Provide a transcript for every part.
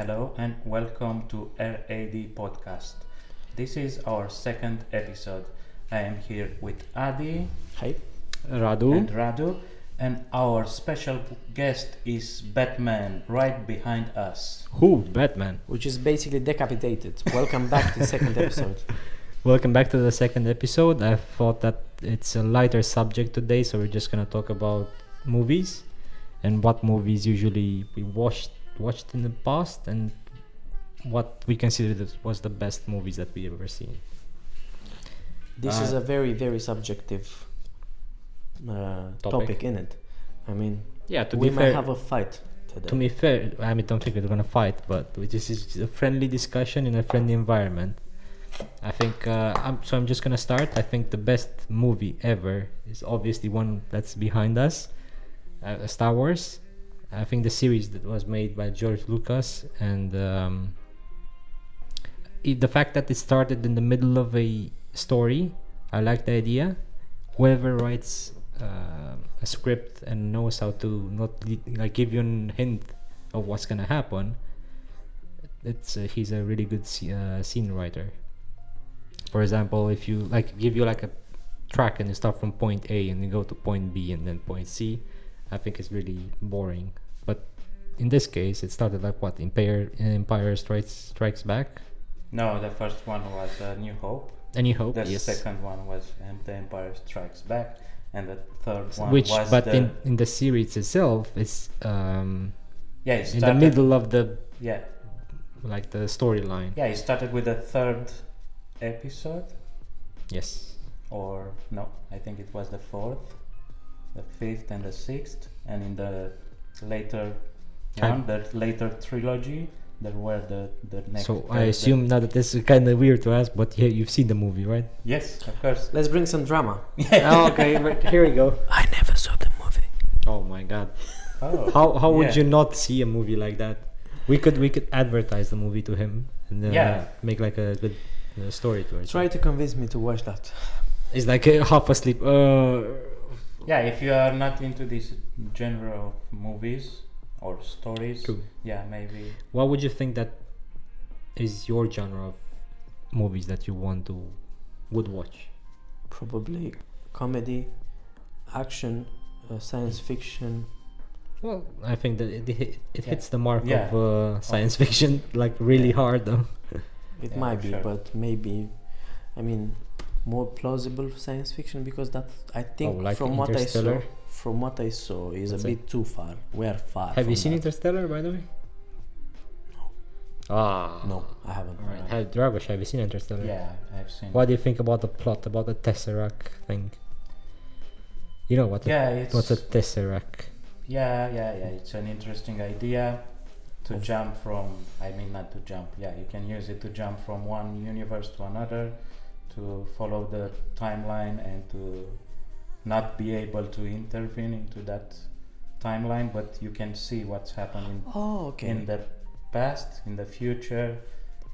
Hello and welcome to RAD Podcast. This is our second episode. I am here with Adi Hi. Radu. and Radu, and our special guest is Batman right behind us. Who? Batman. Which is basically decapitated. Welcome back to the second episode. Welcome back to the second episode. I thought that it's a lighter subject today, so we're just gonna talk about movies and what movies usually we watched in the past and what we consider that was the best movies that we ever seen. This is a very, very subjective topic in it. I mean, Yeah, to we be might fair, have a fight today. to be fair, I mean, don't think we're gonna fight, but this is a friendly discussion in a friendly environment. I think I'm just gonna start. I think the best movie ever is obviously one that's behind us, Star Wars. I think the series that was made by George Lucas, and the fact that it started in the middle of a story, I like the idea. Whoever writes a script and knows how to not give you a hint of what's gonna happen, he's a really good scene writer. For example, if you give you a track and you start from point A and you go to point B and then point C, I think it's really boring. But in this case, it started Empire Strikes Back. No, the first one was New Hope. A New Hope, The yes. second one was The Empire Strikes Back, and the third one Which, was but in the series itself, it's it in the started- middle of the Yeah, the storyline. yeah. It started with the third episode, Yes. or no, I think it was the fourth, the fifth, and the sixth, and in the later one, the later trilogy, there were the next. So I assume now that this is kind of weird to ask, but you've seen the movie, right? Yes, of course. Let's bring some drama. Okay, but here we go. I never saw the movie. Oh my God. Oh, How would yeah. you not see a movie like that? We could advertise the movie to him and Yeah. make a good story to it. Try to convince me to watch that. It's half asleep. Yeah, if you are not into this genre of movies or stories, True. yeah, maybe. What would you think that is your genre of movies that you would watch? Probably comedy, action, science fiction. Well, I think that it hits the mark Yeah. of science fiction really hard though. It Yeah, might be, sure. but maybe, I mean, more plausible science fiction, because that I think like from what Interstellar? is That's a bit too far. We are far. Have you from seen that. Interstellar, by the way? Ah. No, I haven't. Alright. Dragos, have you seen Interstellar? Yeah, I've seen. What do you think about the plot, about the Tesseract thing? You know what? Yeah, it's What's a Tesseract? yeah. It's an interesting idea to jump from. I mean, not to jump. Yeah, you can use it to jump from one universe to another, to follow the timeline and to not be able to intervene into that timeline, but you can see what's happening Oh, okay. in the past, in the future,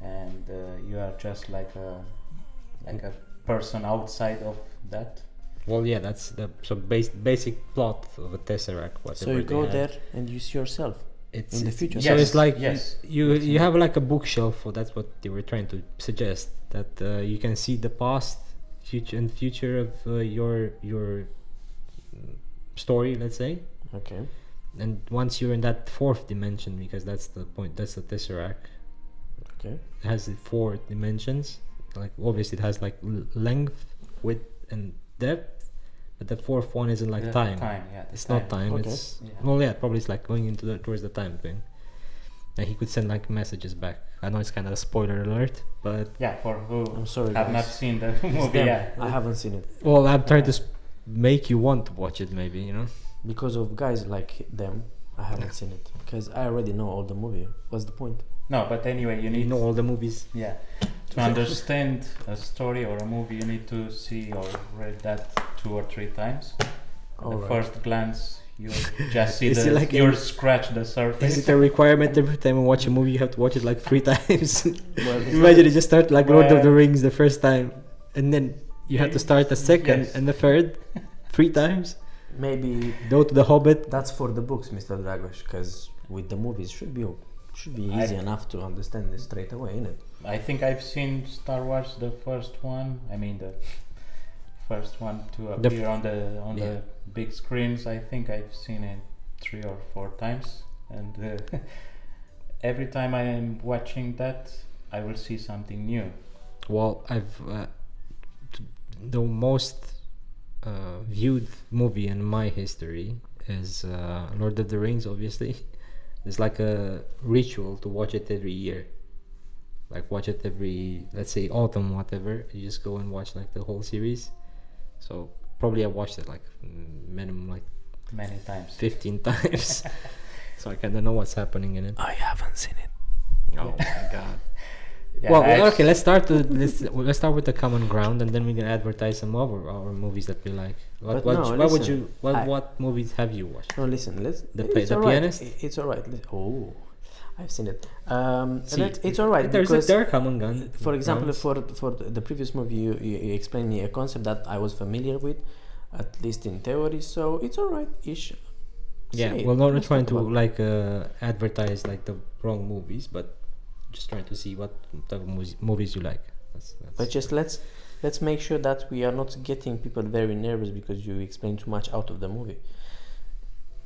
and you are just like a person outside of that. Well, yeah, that's the basic plot of a Tesseract. So you go there and you see yourself in the future. So Yes, it's like yes. you have like a bookshelf, or that's what they were trying to suggest, that you can see the past, future of your story, let's say. Okay. And once you're in that fourth dimension, because that's the point, that's the Tesseract. Okay. It has the 4 dimensions. Like obviously it has like length, width, and depth, but the fourth one isn't like The time. yeah, the It's not time. Okay. It's Yeah. well, yeah, probably it's like going into towards the time thing. And he could send like messages back. I know it's kind of a spoiler alert, but Yeah, for who I'm sorry, have guys. not seen the It's movie. them. Yeah, I haven't seen it well, I'm trying to make you want to watch it, maybe, you know. because of guys like them. I haven't seen it because I already know all the movie. What's the point? no, but anyway, you You need know all the movies. yeah to understand a story or a movie. You need to see or read that 2 or 3 times. At All the right. first glance, you just see Is it like you a- scratch the surface. Is it a requirement every time you watch a movie you have to watch it like 3 times? Well, Imagine you just start like Lord of the Well- Rings the first time, and then you have to start the second Yes. and the third 3 times. maybe Go to the Hobbit. that's for the books, Mr. Dragos, because with the movies Should be easy enough to understand this straight away, isn't it? I think I've seen Star Wars, the first one. I mean the first one to appear on the big screens. I think I've seen it 3 or 4 times, and every time I am watching that, I will see something new. Well, I've the most viewed movie in my history is Lord of the Rings. Obviously, it's like a ritual to watch it every year. Like watch it every, let's say, autumn, whatever. You just go and watch like the whole series. So probably I watched it like minimum like Many times. 15 times. So I kind of know what's happening in it. I haven't seen it. Oh my god. Yeah, Well, okay. Let's start with the common ground, and then we can advertise some of our movies that we like. What movies have you watched? No, listen. The Pianist. Pianist? It's alright. Oh, I've seen it. See, it's alright There's because, a common ground. for example, for the previous movie, you explained me a concept that I was familiar with, at least in theory. So it's alright-ish. Yeah, Say well, it. not Let's trying talk to about it. like advertise like the wrong movies, but just trying to see what type of movies you like. That's But just let's make sure that we are not getting people very nervous because you explain too much out of the movie.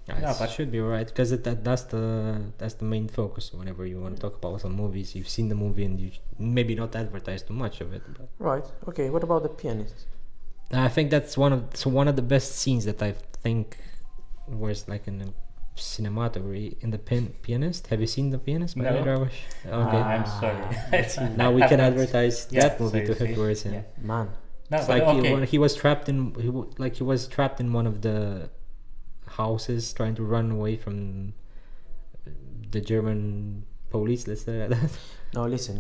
Yeah, but should be right because that's the main focus. Whenever you want to talk about some movies, you've seen the movie and you maybe not advertise too much of it. But Right. Okay. What about The Pianist? I think that's one of the best scenes that I think was like in a cinematography in the Pianist. Have you seen The Pianist? By No. the way, Dragos? Okay. I'm sorry. Now we can advertise Yeah, that movie so to you towards see, him. yeah. Man. No, It's but like okay. he was trapped in one of the houses trying to run away from the German police, let's say like that. Now listen.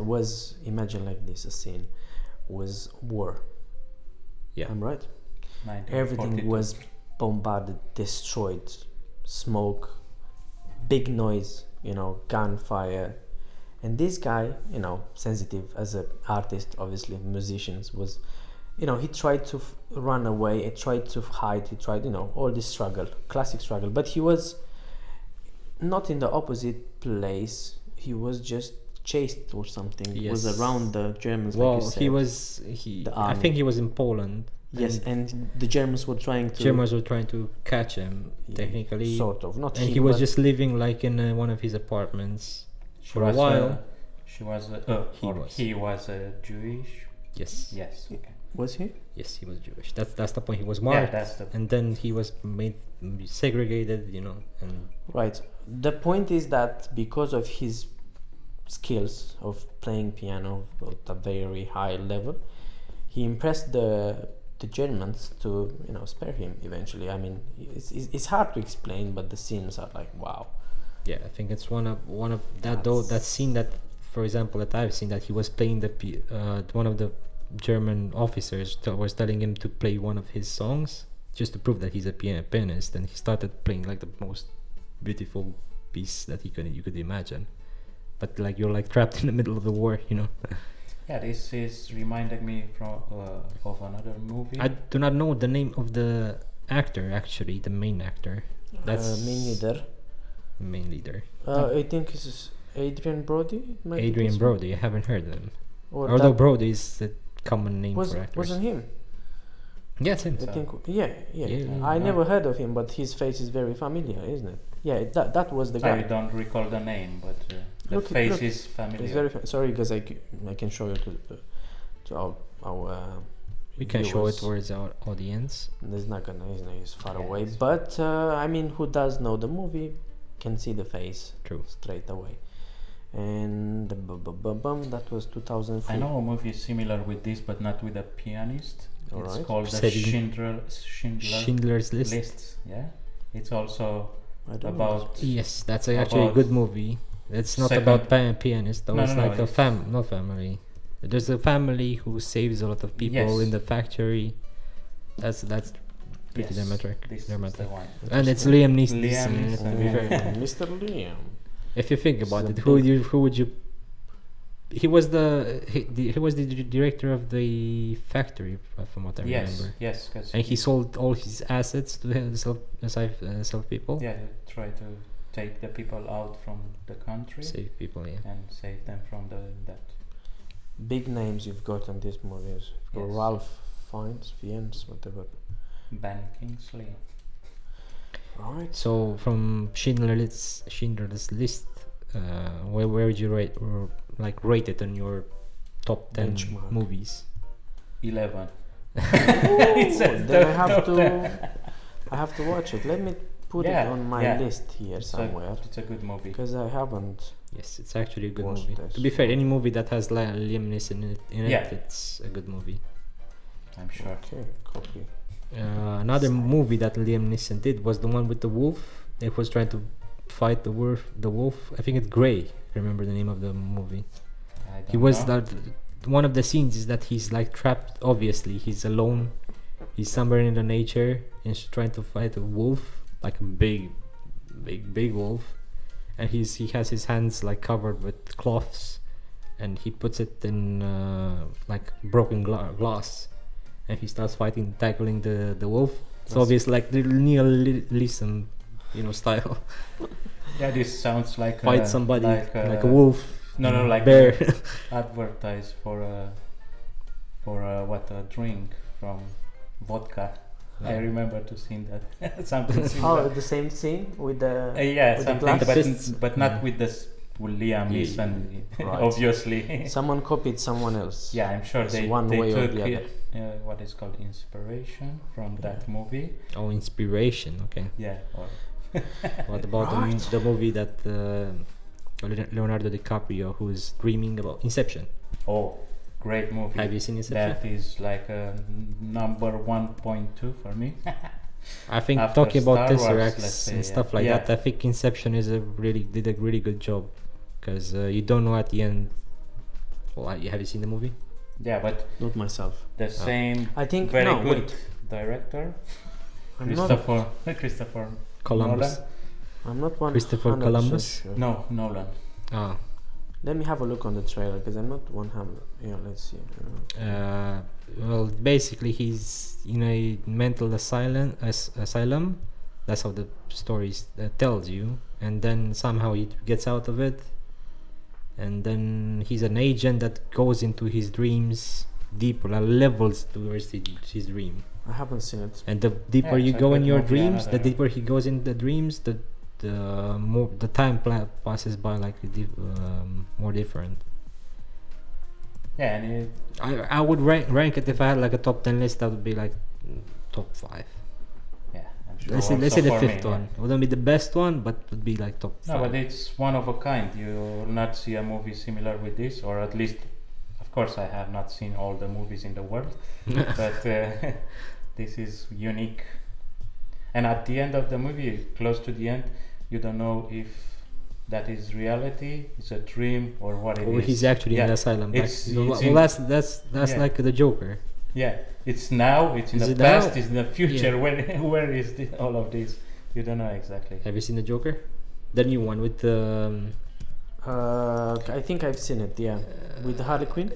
Imagine like this: a scene was war. Yeah. I'm right. 1942. Everything was bombarded, destroyed, smoke, big noise, gunfire. And this guy, sensitive as an artist, obviously, musicians, was, he tried to run away, he tried to hide, he tried, all this struggle, classic struggle. But he was not in the opposite place, he was just chased or something. He was Yes. around the Germans, Well, like you said. The I army. think he was in Poland. Yes, and the Germans were trying to... Germans were trying to catch him, technically. Sort of, not And him, he was but just living like in one of his apartments She for a was, while. He was Jewish. Yes. Yes. Okay. Was he? Yes, he was Jewish. That's the point. He was Yeah, marked, that's the. and then he was made segregated. And Right. The point is that because of his skills of playing piano at a very high level, he impressed the Germans to spare him eventually. I mean, it's hard to explain, but the scenes are like wow. yeah, I think it's one of that scene that, for example, that I've seen, that he was playing one of the German officers was telling him to play one of his songs just to prove that he's a pianist, and he started playing like the most beautiful piece that you could imagine. But like you're like trapped in the middle of the war. Yeah, this is reminding me of another movie. I do not know the name of the actor, actually, the main actor. That's Me neither. main leader. I think it's Adrian Brody. It might be Adrian this Brody. I haven't heard of him. one. Or Although that Brody is a common name for actors. wasn't him. Yeah, it's him. I think yeah. Yeah, I yeah. never heard of him, but his face is very familiar, isn't it? Yeah, that was the guy. I don't recall the name, but the Look, face look. is familiar. It's very sorry because I can show you to our We can show it viewers. towards our audience. It's not gonna, he's far Yeah, away. it's But I mean, who does know the movie can see the face True. straight away. And that was 2003. I know a movie similar with this, but not with a pianist. It's Alright. called the Setting. Schindler's List. List. Yeah, it's also I don't know. about. Yes, that's actually a About good movie. It's not second- about pianist though. No, It's no, no, like a it's- not family. There's a family who saves a lot of people Yes. in the factory. That's pretty Yes, dramatic. This is dramatic. the one. And it's Liam Neeson. Liam in it, Neeson, to be yeah. fair. Mr. Liam. If you think about It's it, a who would you? He was he was the director of the factory, from what I Yes, remember. yes, because And he sold all his assets to help people. Yeah, he tried to take the people out from the country Save people, yeah. and save them from that. Big names you've got on these movies. You've got Yes. Ralph Fiennes, whatever. Ben Kingsley. Right. So from Schindler's List, where would you rate or like rate it on your top 10 Benchmark. movies? 11. Ooh, says then I top have to watch it. Let me put Yeah, it on my yeah. list here somewhere It's a good movie. because I haven't. Yes, it's actually a good Watch movie. this. To be fair, any movie that has Liam Neeson in it, Yeah. it's a good movie. I'm sure. Okay, copy. Another movie that Liam Neeson did was the one with the wolf. It was trying to fight the wolf. I think it's Grey. Remember the name of the movie? I don't He was know. one of the scenes is that he's like trapped. Obviously, he's alone. He's somewhere in the nature and he's trying to fight a wolf, like a big wolf. And he has his hands like covered with cloths, and he puts it in like broken glass, and he starts tackling the wolf. So That's- obviously, like the Neil Leeson, style. Yeah, this sounds like Fight somebody like a wolf. No, like bear. advertise for a drink from vodka. I remember to seeing that something Oh, similar. the same scene with the. Yeah, with the something, glass? Fists. but not with this with Liam Yeah. Neeson, Right. obviously. Someone copied someone else. Yeah, I'm sure It's they one way or took the other. what is called inspiration from that movie. Oh, inspiration. Okay. Yeah, or What about Right. the movie that Leonardo DiCaprio, who is dreaming about Inception? oh, great movie. Have you seen Inception? That is like a number 1.2 for me. I think After talking about Star Wars, Tesseracts let's say, and stuff like yeah. that, I think Inception did a really good job, because you don't know at the end. Well, have you seen the movie? Yeah, but Not myself. the same I think very no. good Wait. director, I'm not. Christopher Columbus. I'm not one. Christopher Columbus? Sure. No, Nolan. Ah, Let me have a look on the trailer because I'm not 100. Yeah, let's see. well, basically he's in a mental asylum. That's how the story tells you, and then somehow he gets out of it, and then he's an agent that goes into his dreams deeper, levels towards his dream. I haven't seen it. And the deeper Yeah, you it's a go in good your movie, dreams, the another- deeper he goes in the dreams, the more the time passes by like more different. Yeah, and I would rank it if I had like a top 10 list. That would be like top 5. yeah, I'm sure. Let's say also the for fifth me, one. It wouldn't be the best one, but would be like top No, 5. but it's one of a kind. You will not see a movie similar with this, or at least, of course, I have not seen all the movies in the world, but this is unique. And at the end of the movie, close to the end, you don't know if that is reality, it's a dream, or what it Or is. he's actually in the asylum. That's yeah. like the Joker. Yeah, it's now, it's in Is the it past, now? it's in the future. Yeah. Where is all of this? You don't know exactly. Have you seen the Joker? The new one with I think I've seen it. Yeah, with Harley Quinn.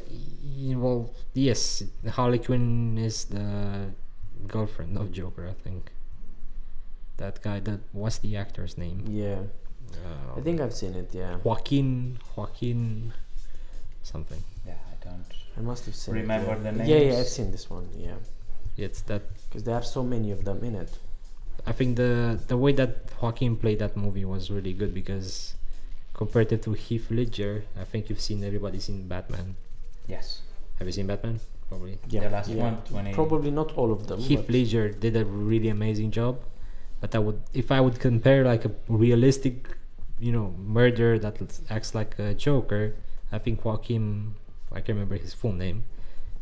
well, yes, Harley Quinn is the girlfriend of Joker, I think. That guy. What's the actor's name? Yeah, I think I've seen it. Yeah, Joaquin something. Yeah, I don't. I must have seen Remember it. the Yeah, names? I've seen this one. Yeah, It's that. because there are so many of them in it. I think the way that Joaquin played that movie was really good, because compared to Heath Ledger, I think everybody's seen Batman. Yes. Have you seen Batman? Probably. Yeah, The last yeah. one, 20. Probably not all of them. Heath but Ledger did a really amazing job, but if I would compare like a realistic, murderer that acts like a Joker, I think Joaquin, I can't remember his full name,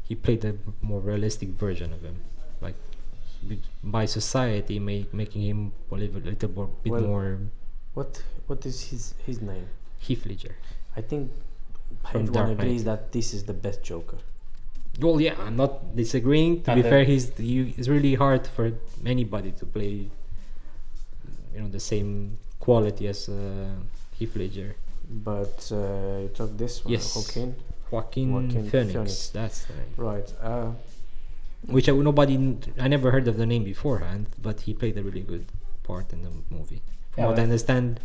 he played a more realistic version of him, like by society making him a little bit Well, more what is his name? Heath Ledger. I think From everyone Dark agrees Knight. that this is the best Joker. Well, yeah, I'm not disagreeing. To And be fair, it's really hard for anybody to play, the same quality as Heath Ledger. But you took this one, Yes. Joaquin, Joaquin Phoenix. Phoenix. That's the name. right? Which I never heard of the name beforehand, but he played a really good part in the movie. From Yeah, what I but- understand,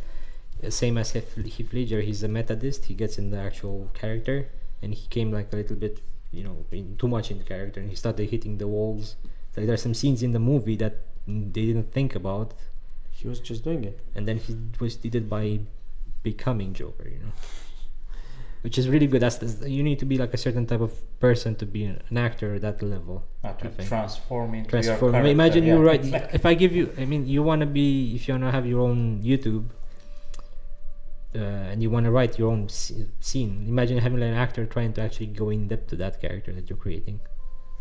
same as Heath Ledger, he's a methodist. He gets in the actual character, and he came like a little bit, too much in the character, and he started hitting the walls. Like there's some scenes in the movie that they didn't think about. He was just doing it. And then he did it by becoming Joker, which is really good. You need to be like a certain type of person to be an actor at that level. To transform into your character. Imagine you write. If I give you, you want to have your own YouTube, and you want to write your own scene. Imagine having an actor trying to actually go in depth to that character that you're creating.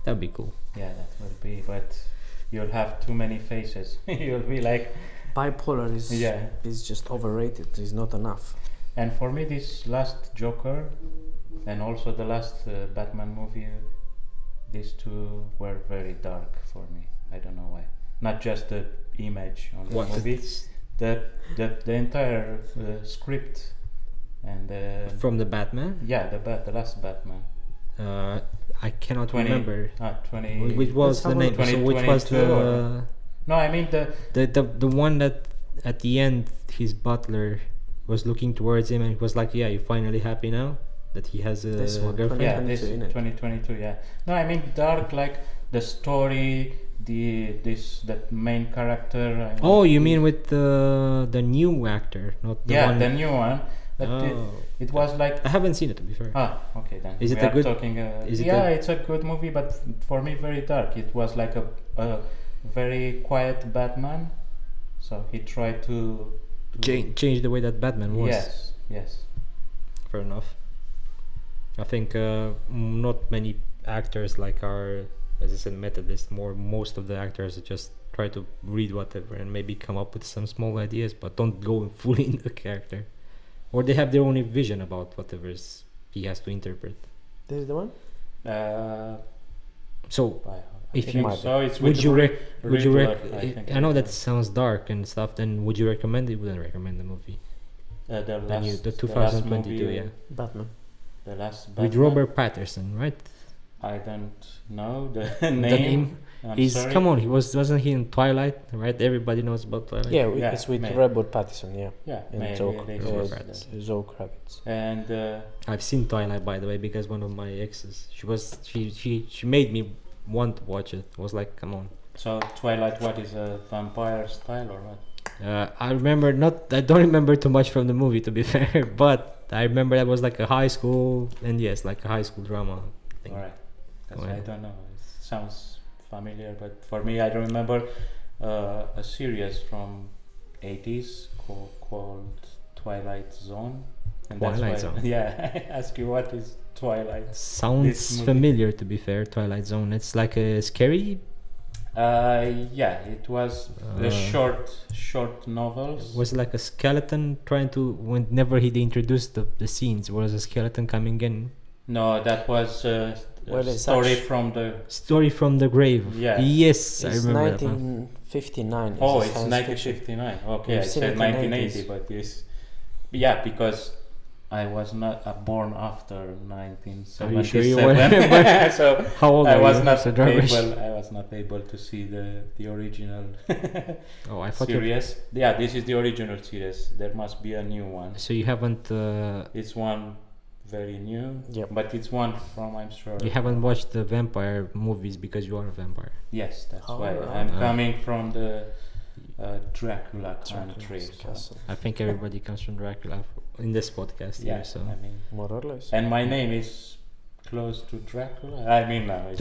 That'd be cool. Yeah, that would be, but you'll have too many faces. You'll be like bipolar is just overrated. It's not enough. And for me, this last Joker and also the last Batman movie, these two were very dark for me. I don't know why. Not just the image on the movie, the entire script and from the Batman. Yeah, the last Batman. I cannot remember. 20. Which was the name? So which was the? No, I mean the one that at the end his butler was looking towards him and it was like, yeah, you're finally happy now that he has a girlfriend. Yeah, this 2022. Yeah. No, I mean dark, like the story, that main character. You mean with the new actor, not the one? The new one. But it was like I haven't seen it, to be fair. Okay then. Is it a good? It's a good movie, but for me very dark. It was like a very quiet Batman, so he tried to change the way that Batman was. Yes. Fair enough. I think not many actors are, as I said, Methodist. Most of the actors just try to read whatever and maybe come up with some small ideas, but don't go fully in the character. Or they have their own vision about whatever he has to interpret. This is the one? So, if you would you I know that sounds dark and stuff. Then would you recommend it? Wouldn't recommend the movie. The 2022, Batman. The last Batman. With Robert Pattinson, right? I don't know the name. Sorry. Come on, wasn't he in Twilight, right? Everybody knows about Twilight. Yeah, it's with Robert Pattinson, and Zoe Kravitz. And I've seen Twilight, by the way, because one of my exes, she made me want to watch it. I was like, come on. So Twilight, what is a vampire style or what? I don't remember too much from the movie, to be fair, but I remember that was like a high school, and like a high school drama thing. Alright, I don't know. It sounds familiar, but for me, I remember a series from 80s called Twilight Zone. And Twilight Zone. Yeah, I ask you what is Twilight. Sounds familiar, to be fair. Twilight Zone. It's like a scary. It was the short novels. Was it like a skeleton trying to? Whenever he introduced the scenes, was a skeleton coming in? No, that was story from the grave. Yeah. Yes, it's I remember 1959. that. Oh, it's 1959. Okay, I said 1980, but yes, because I was not born after 1977. Are you sure you were? So how old I are was you, not Mr. Dragos? I was not able to see the original I thought series. Yeah, this is the original series. There must be a new one. So you haven't. It's one very new. Yep. But it's one from, I'm sure. You haven't watched the vampire movies because you are a vampire. Yes, that's why I'm coming from the Dracula country. So. I think everybody comes from Dracula in this podcast here. So I mean, more or less. And my name is close to Dracula. I mean, now it's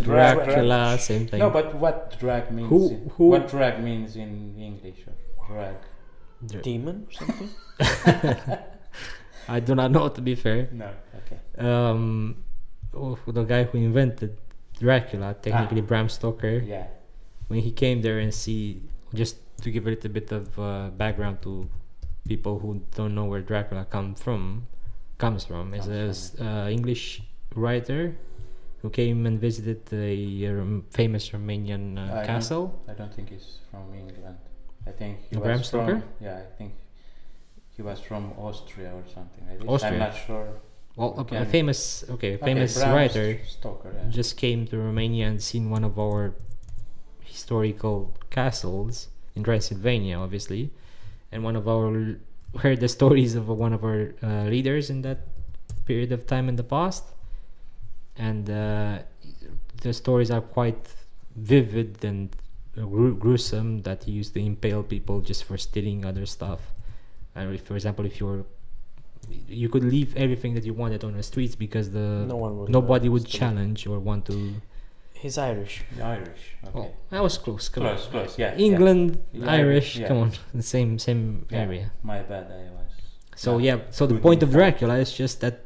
Dracula, same thing. No, but what drag means? What drag means in English? Drag. Demon or something? I do not know, to be fair. No, okay. The guy who invented Dracula, technically Bram Stoker. Yeah. When he came there and just to give a little bit of background to people who don't know where Dracula comes from, is an English writer who came and visited a famous Romanian castle. I don't think he's from England. I think he Bram was Stoker? I think he was from Austria or something like this. Austria? I'm not sure. Well, a famous writer Stoker, just came to Romania and seen one of our historical castles in Transylvania, obviously, and heard the stories of one of our leaders in that period of time in the past, and the stories are quite vivid and gruesome, that he used to impale people just for stealing other stuff. And for example, if you could leave everything that you wanted on the streets because nobody would challenge or want to. He's Irish. Irish. Okay. Oh, that was close. Close. Yeah. England, yeah. Irish. Yeah. Come on, the same area. My bad. I was. So So the point of Dracula is just that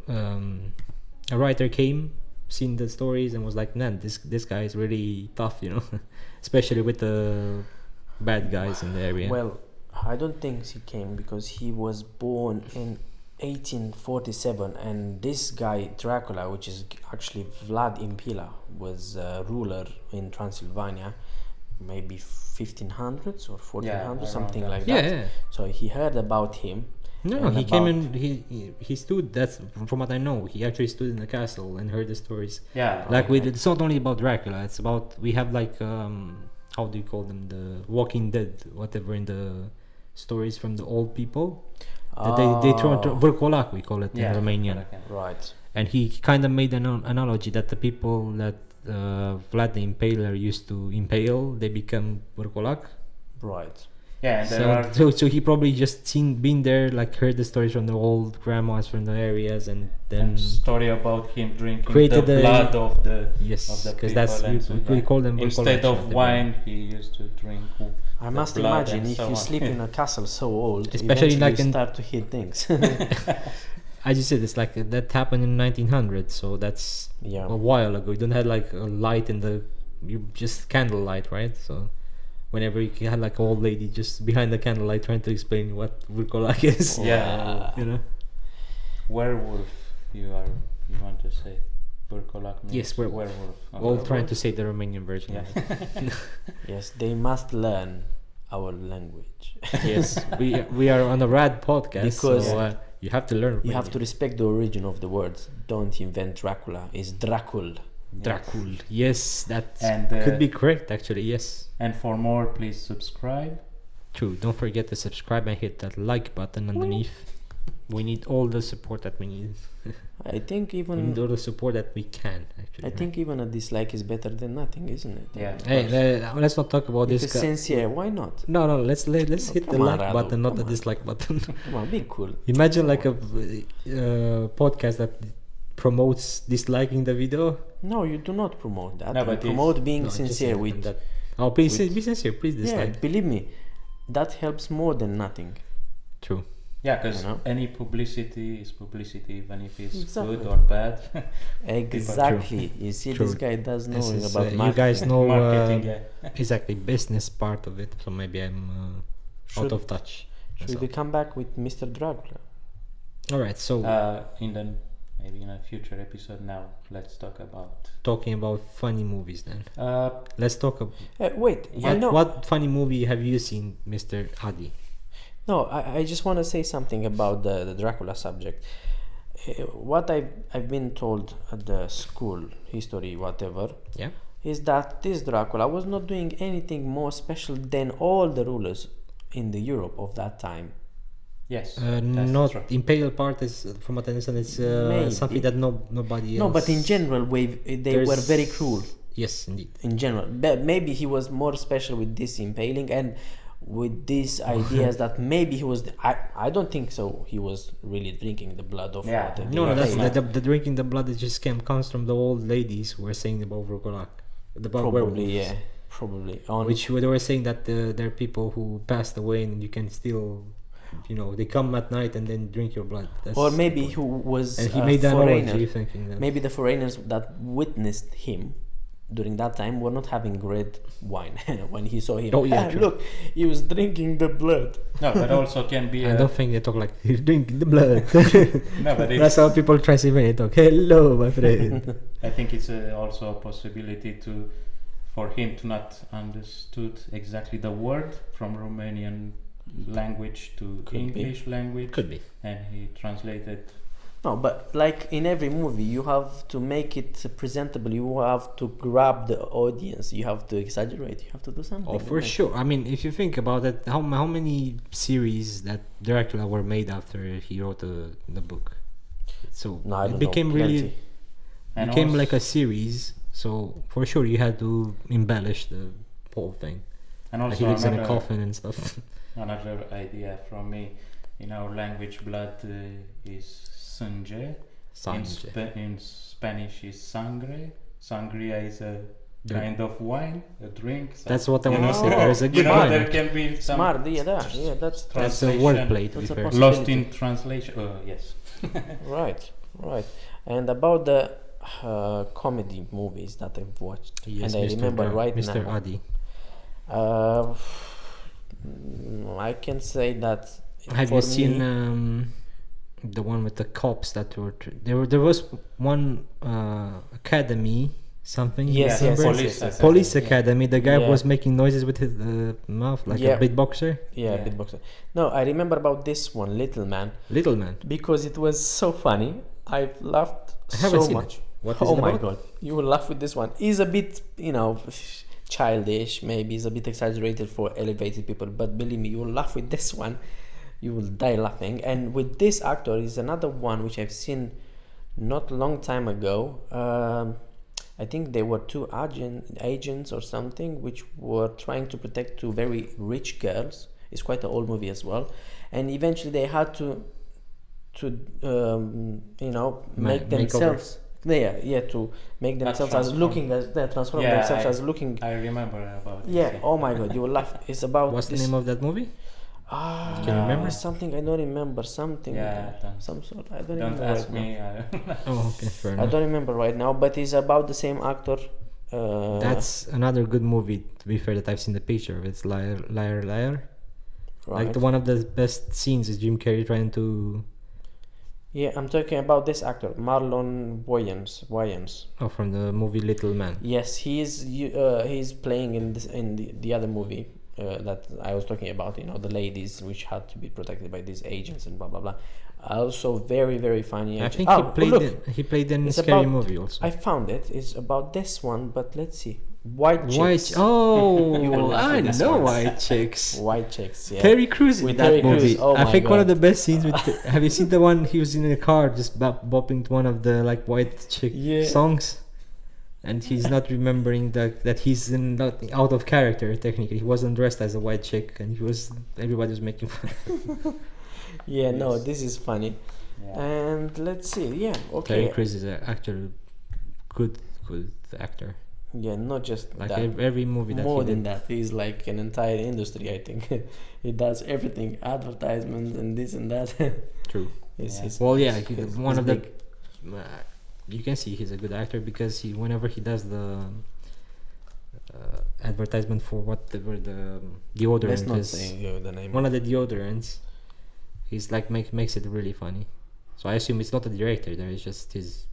a writer came, seen the stories, and was like, "Man, this guy is really tough," especially with the bad guys in the area. Well, I don't think he came because he was born in 1847, and this guy Dracula, which is actually Vlad Impila, was a ruler in Transylvania, maybe 1500s or 1400s, something like that. Yeah. So he heard about him. No, he came and he stood. That's from what I know. He actually stood in the castle and heard the stories. Yeah. Like it's not only about Dracula. It's about, we have like how do you call them, the Walking Dead, whatever, in the stories from the old people. That they throw Vrkolak, we call it in Romanian. Right. And he kind of made an analogy that the people that Vlad the Impaler used to impale, they become Vrkolak. Right. Yeah, so he probably just been there, like heard the stories from the old grandmas from the areas, and then story about him drinking created the blood of the because that's we call them instead of wine. He used to drink. I must imagine if you sleep in a castle so old, especially eventually you start to hear things. As you said, it's like that happened in 1900, so that's a while ago. You don't have like a light you just candlelight, right? So whenever you had like an old lady just behind the candlelight trying to explain what Vrkolak is. Werewolf, you want to say Vrkolak means yes, werewolf. All trying to say the Romanian version. Yeah. Yes, they must learn our language. Yes, we are on a RAD podcast, because so you have to learn. You have to respect the origin of the words. Don't invent Dracula. It's Dracul. Dracul. Yes, that and, could be correct actually. Yes. And for more, please subscribe. True. Don't forget to subscribe and hit that like button underneath. We need all the support that we need. I think even we need all the support that we can. Actually, I think even a dislike is better than nothing, isn't it? Yeah. Hey, let's not talk about if this. It's sincere. Why not? No. Let's hit the like button, not the dislike button. Come on, be cool. Imagine like a podcast that promotes disliking the video. No, you do not promote that. No, you but promote being sincere with that. Oh, be sincere, please dislike. Yeah, believe me, that helps more than nothing. True. Yeah, because any publicity is publicity, even if it's Exactly. good or bad. Exactly. You see, this guy does know about marketing. You guys know marketing, exactly business part of it, so maybe I'm out of touch. Should we come back with Mr. Dracula? All right, so maybe in a future episode. Now let's talk about talking about funny movies. Then let's talk about wait. What funny movie have you seen, Mr. Adi? No, I just want to say something about the Dracula subject. What I've been told at the school, history, whatever, is that this Dracula was not doing anything more special than all the rulers in the Europe of that time. Yes, not true. Imperial part is, from what I understand, it's something that nobody else. No, but in general, they were very cruel. Yes, indeed. In general, but maybe he was more special with this impaling and with these ideas that maybe he was. I don't think so. He was really drinking the blood of. No, that's the drinking the blood that just comes from the old ladies who were saying about Vrkolak, probably, probably. Which they were saying that there are people who passed away and you can still. They come at night and then drink your blood. Or maybe who was and he made that analogy, thinking that maybe the foreigners that witnessed him during that time were not having red wine when he saw him. Oh yeah, look, he was drinking the blood. No, but also can be. I don't think they talk like he's drinking the blood. No, but that's how people Transylvania talk. Hello, my friend. I think it's also a possibility for him to not understood exactly the word from Romanian language to English language. Could be. And he translated No, but like in every movie, you have to make it presentable. You have to grab the audience. You have to exaggerate. You have to do something. Oh, for like- sure. I mean, if you think about it, how many series that Dracula were made after he wrote the book? So No, I it don't became know. really Plenty. And became also- like a series. So for sure you had to embellish the whole thing. And Like also he lives in a another, coffin and stuff. another idea from me. In our language, blood is sangre. In Spanish is sangre. Sangria is a kind of wine, a drink. So That's what I you want to know, say. There's a you good know, line. there can be some Smart. Yeah, that's That's a translation. wordplay, to be That's a fair. possibility. lost in translation. Yes. right. And about the comedy movies that I've watched, Yes, and I remember right Mr. now. Adi. I can say that. Have for you seen me- the one with the cops that were there was one academy something? Yes, remember? yes, Police yes. Police Yeah. Academy. The guy Yeah. was making noises with his mouth like Yeah. a beatboxer. Yeah, Yeah. beatboxer. No, I remember about this one, Little Man, Little man. because it was so funny. I laughed I haven't so seen much. it. What is Oh it my about? god, you will laugh with this one. He's a bit, childish, maybe he's a bit exaggerated for elevated people, but believe me, you will laugh with this one. You will die laughing. And with this actor is another one which I've seen not long time ago. I think they were two agents or something which were trying to protect two very rich girls. It's quite an old movie as well, and eventually they had to make themselves to make themselves as transform. looking as they transform Yeah, themselves as looking. I remember about it. Yeah. Oh my god, you will laugh. It's about What's this. the name of that movie? Can you remember? Something I don't remember. Something. Yeah, don't- some sort. I don't Don't remember ask right now. me. Oh, okay, fair I enough. don't remember right now, but it's about the same actor. That's another good movie, to be fair, that I've seen the picture of. It's Liar, Liar, Liar. right. Like one of the best scenes is Jim Carrey trying to. Yeah, I'm talking about this actor, Marlon Wayans. Oh, from the movie Little Man. Yes, he's playing in the other movie that I was talking about. The ladies which had to be protected by these agents and blah blah blah. Also very very funny. I think look, he played in a It's scary about- movie also. I found it. It's about this one, but let's see. White Chicks. White. Oh, You will laugh I at this know one. White Chicks. White Chicks. Yeah. Terry Crews in With that Terry Crews, movie. oh I my think one of God. the best scenes with. Have you seen the one he was in a car just bopping to one of the like white chick Yeah. songs, and he's not remembering that he's not out of character technically. He wasn't dressed as a white chick, and everybody was making fun. Yeah. No, Yes. this is funny. Yeah. And let's see. Yeah. Terry Okay. Crews is an actor, good actor. Yeah. Not just Like that. every movie that More he than did. that, he's like an entire industry. I think he does everything, advertisements and this and that. True. He's Well, yeah, he's one of the. big. You can see he's a good actor because whenever he does the advertisement for whatever the deodorant Let's not is, say the name. one of the deodorants, he's like makes it really funny. So I assume it's not a director there; it's just his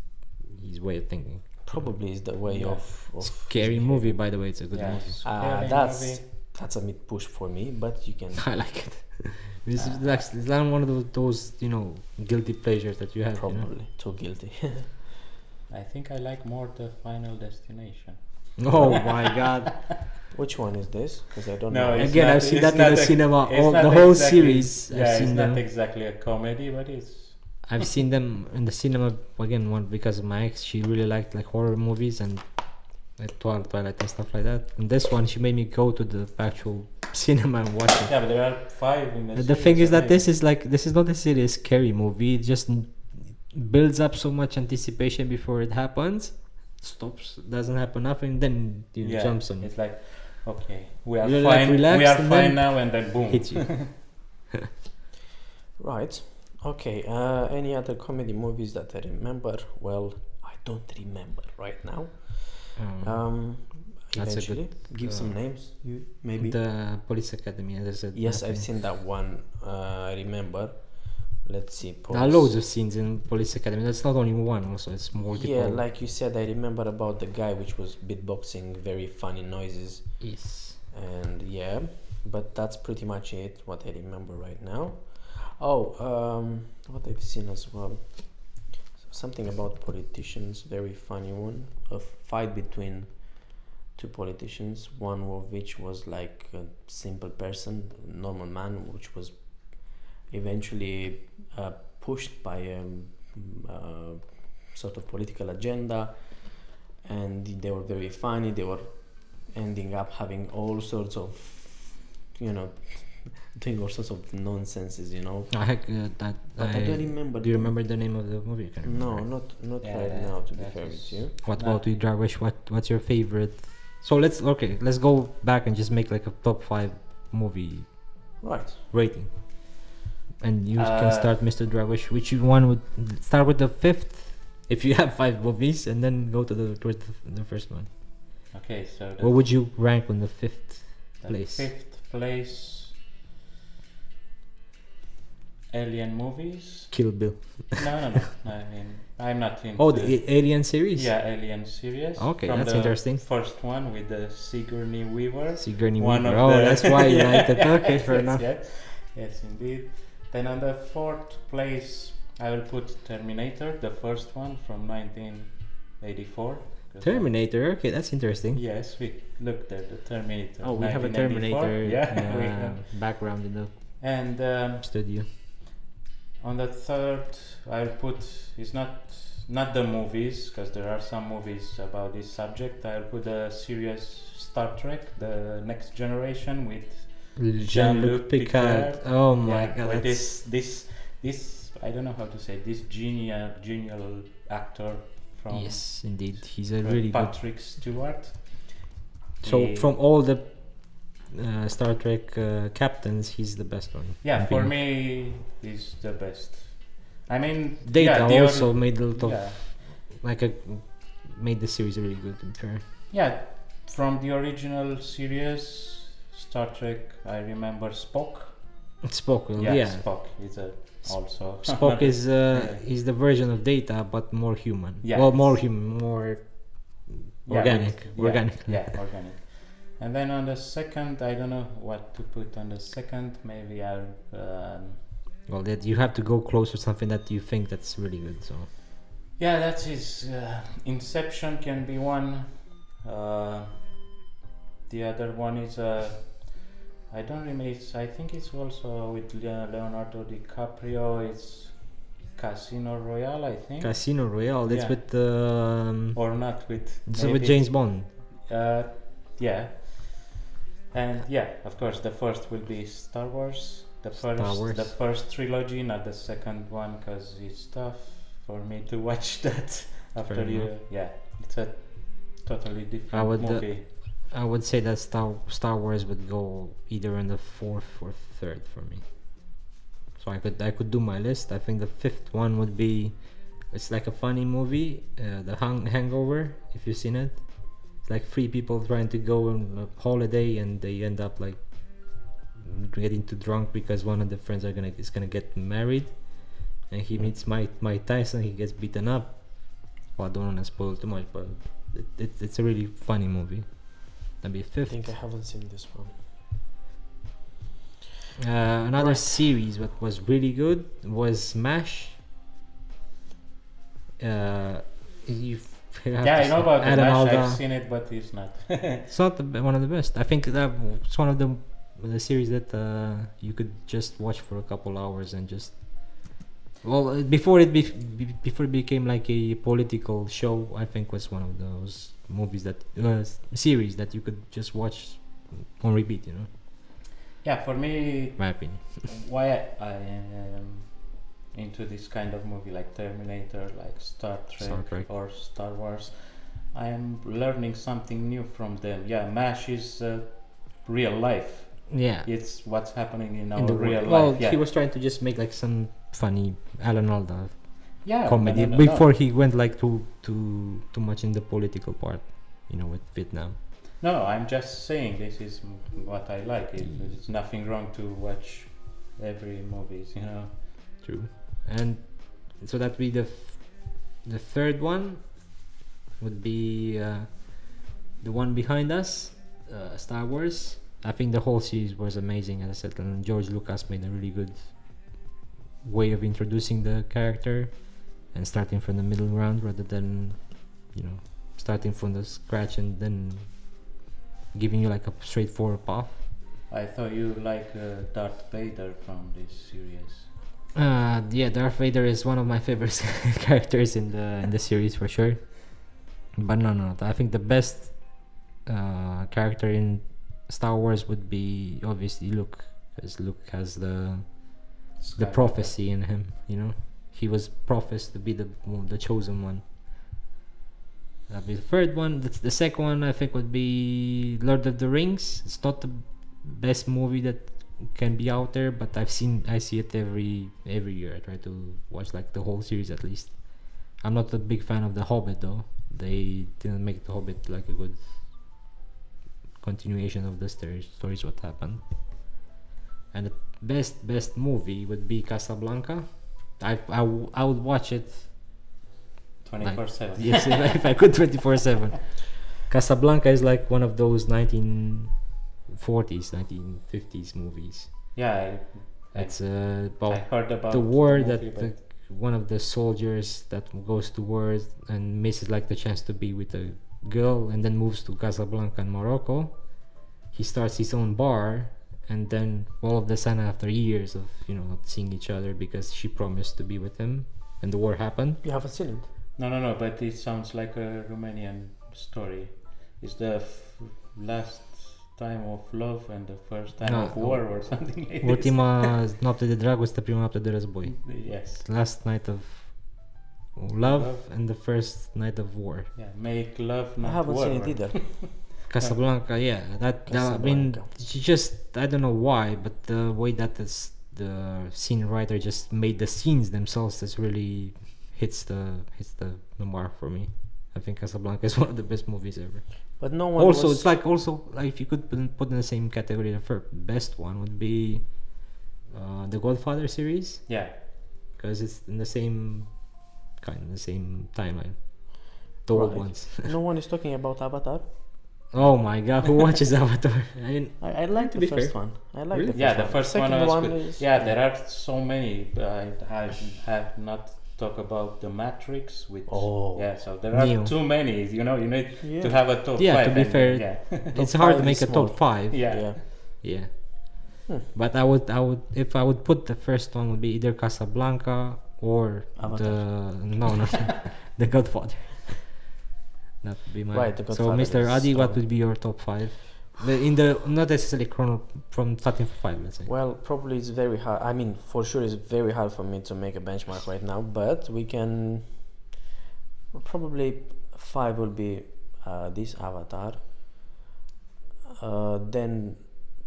way of thinking. Probably is the way Yeah. of Scary movie, by the way. It's a good Yeah. movie. Scary that's movie. that's a mid push for me, but you can. I like it. It's not one of those guilty pleasures that you have. Probably too guilty. I think I like more the Final Destination. Oh my god! Which one is this? Because I don't No, know. it's Again, not- I've seen it's that in not the a- cinema. it's not The whole exactly- series. Yeah, I've it's seen not them. exactly a comedy, but it's. I've seen them in the cinema again. One because of my ex, she really liked like horror movies and like Twilight and stuff like that. And this one, she made me go to the actual cinema and watch it. Yeah, but there are 5 in the. The thing is that this is not necessarily a scary movie. It just builds up so much anticipation before it happens. Stops, doesn't happen nothing, then jumps on you. It's like, okay, we are You're, like, fine. relaxed We are and fine then now, and then boom. Hits you. Right. Okay. Any other comedy movies that I remember? Well, I don't remember right now. That's a Eventually, give some names. You maybe. The Police Academy, as I said. Yes, I've nothing. seen that one. I remember. Let's see. There are loads of scenes in Police Academy. That's not only one, also it's multiple. Yeah, like you said, I remember about the guy which was beatboxing very funny noises, Yes. and yeah, but that's pretty much it. What I remember right now. Oh, what I've seen as well. something about politicians, very funny one. A fight between two politicians, one of which was like a simple person, normal man, which was eventually pushed by a sort of political agenda, and they were very funny. They were ending up having all sorts of, doing all sorts of nonsenses, I heck, that But I don't remember. Do you remember the name of the movie? I can't No, remember. not Yeah, right yeah, now. To be that fair is- with you. What about you, Dragos? What's your favorite? So let's go back and just make like a top 5 movie Right. rating. And you can start, Mr. Dragos. Which one would start with the 5th, if you have 5 movies, and then go to towards the first one. Okay, so What would you rank on the 5th the place? 5th place. Alien movies. Kill Bill. No. I mean, I'm not into. Oh, the Alien series. Yeah, Alien series. Okay, From that's the interesting. First one with the Sigourney Weaver. Sigourney One Weaver. of Oh, the- that's why you liked it. Okay, fair Yes, enough. Yes, indeed. Then on the 4th place, I will put Terminator, the first one from 1984. Terminator. Okay, that's interesting. Yes, we looked at the Terminator. Oh, we have a 1984. Terminator Yeah, we have. background in the And studio. on the 3rd, I'll put. It's not the movies, because there are some movies about this subject. I'll put a serious Star Trek, the Next Generation with Jean-Luc Picard. Oh my god, with that's this I don't know how to say, this genial actor from yes, indeed, he's a really good. Patrick Stewart. So He- from all the Star Trek captains, he's the best one. yeah, I for think. me he's the best. I mean, Data yeah, the also ori- made a lot of yeah, made the series really good. To be fair. yeah, from the original series Star Trek, I remember Spock. Spock, well, Yeah, yeah. Spock is also Spock is Yeah. is the version of Data, but more human. Yes. Well, more human, more Yeah, organic. with- Organic. Yeah, organic. And then on the 2nd, I don't know what to put on the 2nd. Maybe I'll. Well, that you have to go close to something that you think that's really good. So Yeah, that is. Inception can be one. The other one is. I don't remember. I think it's also with Leonardo DiCaprio. It's Casino Royale, I think. Casino Royale. That's Yeah. with Or not with. it's with maybe- James Bond. Yeah. And yeah, of course, the first will be Star Wars. The Wars. first trilogy, not the second one, because it's tough for me to watch that after Fair you. enough. Yeah, it's a totally different would, movie. I would say that Star Wars would go either in the 4th or 3rd for me. So I could do my list. I think the 5th one would be, it's like a funny movie, The Hangover. If you've seen it, it's like 3 people trying to go on a holiday and they end up like getting too drunk because one of the friends is gonna get married, and he meets Mike Tyson. He gets beaten up. Well, I don't want to spoil too much, but it's a really funny movie. That'd be I 5th. think I haven't seen this one. Another Right. series that was really good was MASH. You've Yeah, I know about the Adam MASH. Alda. I've seen it, but it's not. It's not one of the best. I think that it's one of the series that you could just watch for a couple hours and just. Well, before it became like a political show, I think was one of those movies that series that you could just watch on repeat. You know, Yeah, for me, my opinion. why I am into this kind of movie like Terminator, like Star Trek or Star Wars, I am learning something new from them. Yeah, MASH is real life. Yeah. It's what's happening in our In the real world. life. Well, Yeah, he was trying to just make like some funny Alan Alda yeah, comedy no. before he went like too much in the political part, you know, with Vietnam. No, I'm just saying this is what I like. It's nothing wrong to watch every movies, you know. True. And so that be the third one would be the one behind us, Star Wars. I think the whole series was amazing, as I said, and George Lucas made a really good way of introducing the character and starting from the middle ground rather than, starting from the scratch and then giving you like a straightforward path. I thought you like Darth Vader from this series. Yeah, Darth Vader is one of my favorite characters in the series for sure. But no, I think the best character in Star Wars would be obviously Luke, because Luke has the prophecy in him. He was prophesied to be the chosen one. That'd be the third one. The second one I think would be Lord of the Rings. It's not the best movie that can be out there, but I see it every year. I try to watch like the whole series at least. I'm not a big fan of The Hobbit though. They didn't make The Hobbit like a good continuation of the stories what happened. And the best movie would be Casablanca. I would watch it 24/7. Yes, if I could 24/7. Casablanca is like one of those 1940s, 1950s movies. Yeah, It's I about heard about the war movie, that but one of the soldiers that goes to war and misses like the chance to be with a girl and then moves to Casablanca in Morocco. He starts his own bar, and then all of the sudden after years of not seeing each other because she promised to be with him and the war happened. You haven't seen it? No, but it sounds like a Romanian story. It's the last time of love and the first time of war or something like this. Ultima noapte de dragoste, prima noapte de război. Yes. Last night of love and the first night of war. Yeah, make love not I haven't war. seen it either. Casablanca, yeah, I mean, she just, I don't know why, but the way that the scene writer just made the scenes themselves just really hits the mark for me. I think Casablanca is one of the best movies ever. But no one Also, was... it's like if you could put in the same category, the first best one would be the Godfather series, Yeah. because it's in the same timeline. The old Right. ones. No one is talking about Avatar. Oh my god, who watches Avatar? I mean, I like To the be first fair. one. I like Really? the first Yeah, one. the first Second one was good. is... Yeah, there are so many. I have not talked about the Matrix, which Oh. yeah. So there are Neo. too many. You need Yeah. to have a top Yeah, five. to be and- fair, yeah, it's hard to five make is a top small. 5. yeah. Yeah. Yeah. But I would if I would put the first one would be either Casablanca or Avatar. The Godfather. That would be my Right, The so Godfather Mr. is Adi, what strong. would be your top 5? In the not necessarily from starting from 5, let's say. Well, probably it's very hard. I mean, for sure it's very hard for me to make a benchmark right now, but we can... Probably 5 will be this Avatar. Then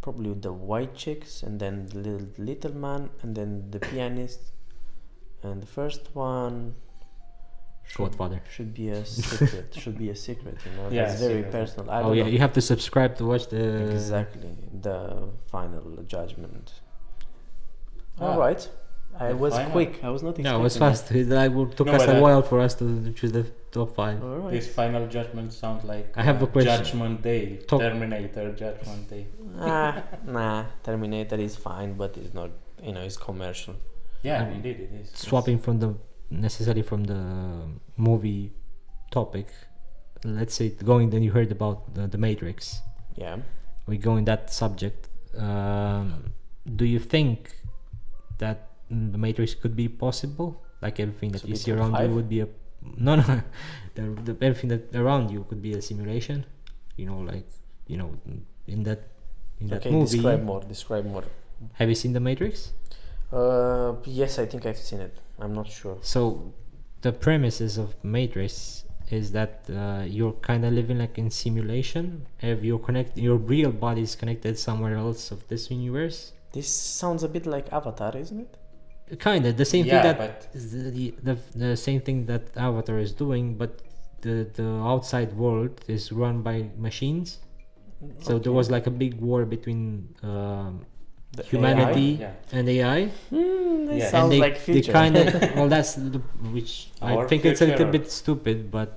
probably the White Chicks, and then the little Man, and then the Pianist. And the first one Godfather. should be a secret. Yeah, That's very secret. personal. I Oh don't yeah, know. you have to subscribe to watch the Exactly, the final judgment. Ah, All right, I the was final. quick. I was not expecting. No, it was fast. It took No, us but a that- while for us to choose the top 5. All right. This final judgment sounds like I have a question. Judgment Day, Top- Terminator Judgment Day. Nah, Terminator is fine, but it's not. It's commercial. Yeah, Um, indeed it is. Swapping from the movie topic, let's say then you heard about the Matrix. Yeah. We go in that subject. Do you think that the Matrix could be possible? Like everything that To you be see top around you 5? would be a no. Everything that around you could be a simulation. In that Okay. movie. Describe more. Have you seen the Matrix? Yes, I think I've seen it. I'm not sure. So the premises of Matrix is that you're kind of living like in simulation. If your real body is connected somewhere else of this universe. This sounds a bit like Avatar, isn't it? Kind of the same Yeah, thing that but- is the same thing that Avatar is doing, but the outside world is run by machines. So there was like a big war between The humanity Yeah. and AI. That Yeah. sounds and like future. They kind of well, which I Our think it's a little future. bit stupid, but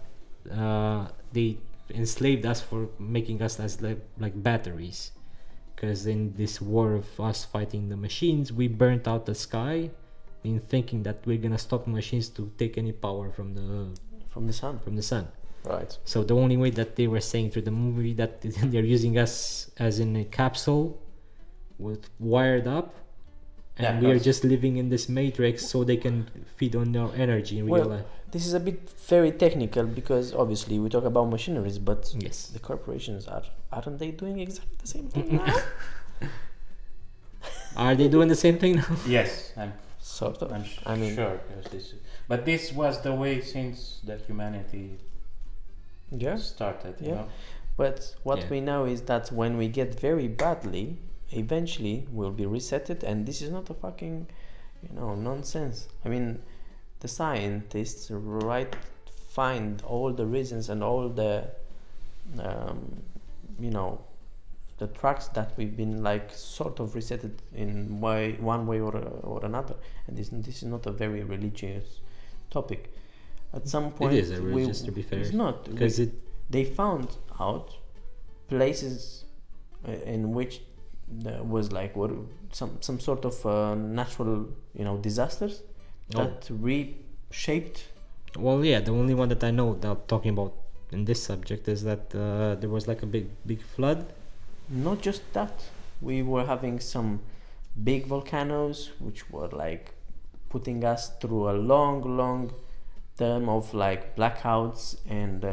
they enslaved us for making us as like batteries, because in this war of us fighting the machines, we burnt out the sky, in thinking that we're gonna stop machines to take any power from From the sun. the sun. Right. So the only way that they were saying through the movie that they're using us as in a capsule with wired up, and Yeah, we are 'cause- just living in this matrix so they can feed on our energy in real Well, life. This is a bit very technical because obviously we talk about machineries, but Yes. the corporations aren't they doing exactly the same thing now? Are they doing the same thing now? Yes, Sort of. I'm I mean, sure. Because but this was the way since that humanity yeah. started. You Yeah. know. But what Yeah. we know is that when we get very badly, eventually we'll be resetted, and this is not a fucking, nonsense. I mean, the scientists find all the reasons and all the, the tracks that we've been like sort of resetted in one way or another, and this is not a very religious topic. At some point, It is a religious, to be fair. It's not Because they found out places in which there was like some sort of natural disasters that reshaped. Well, yeah, the only one that I know that talking about in this subject is that there was like a big flood. Not just that, we were having some big volcanoes which were like putting us through a long term of like blackouts and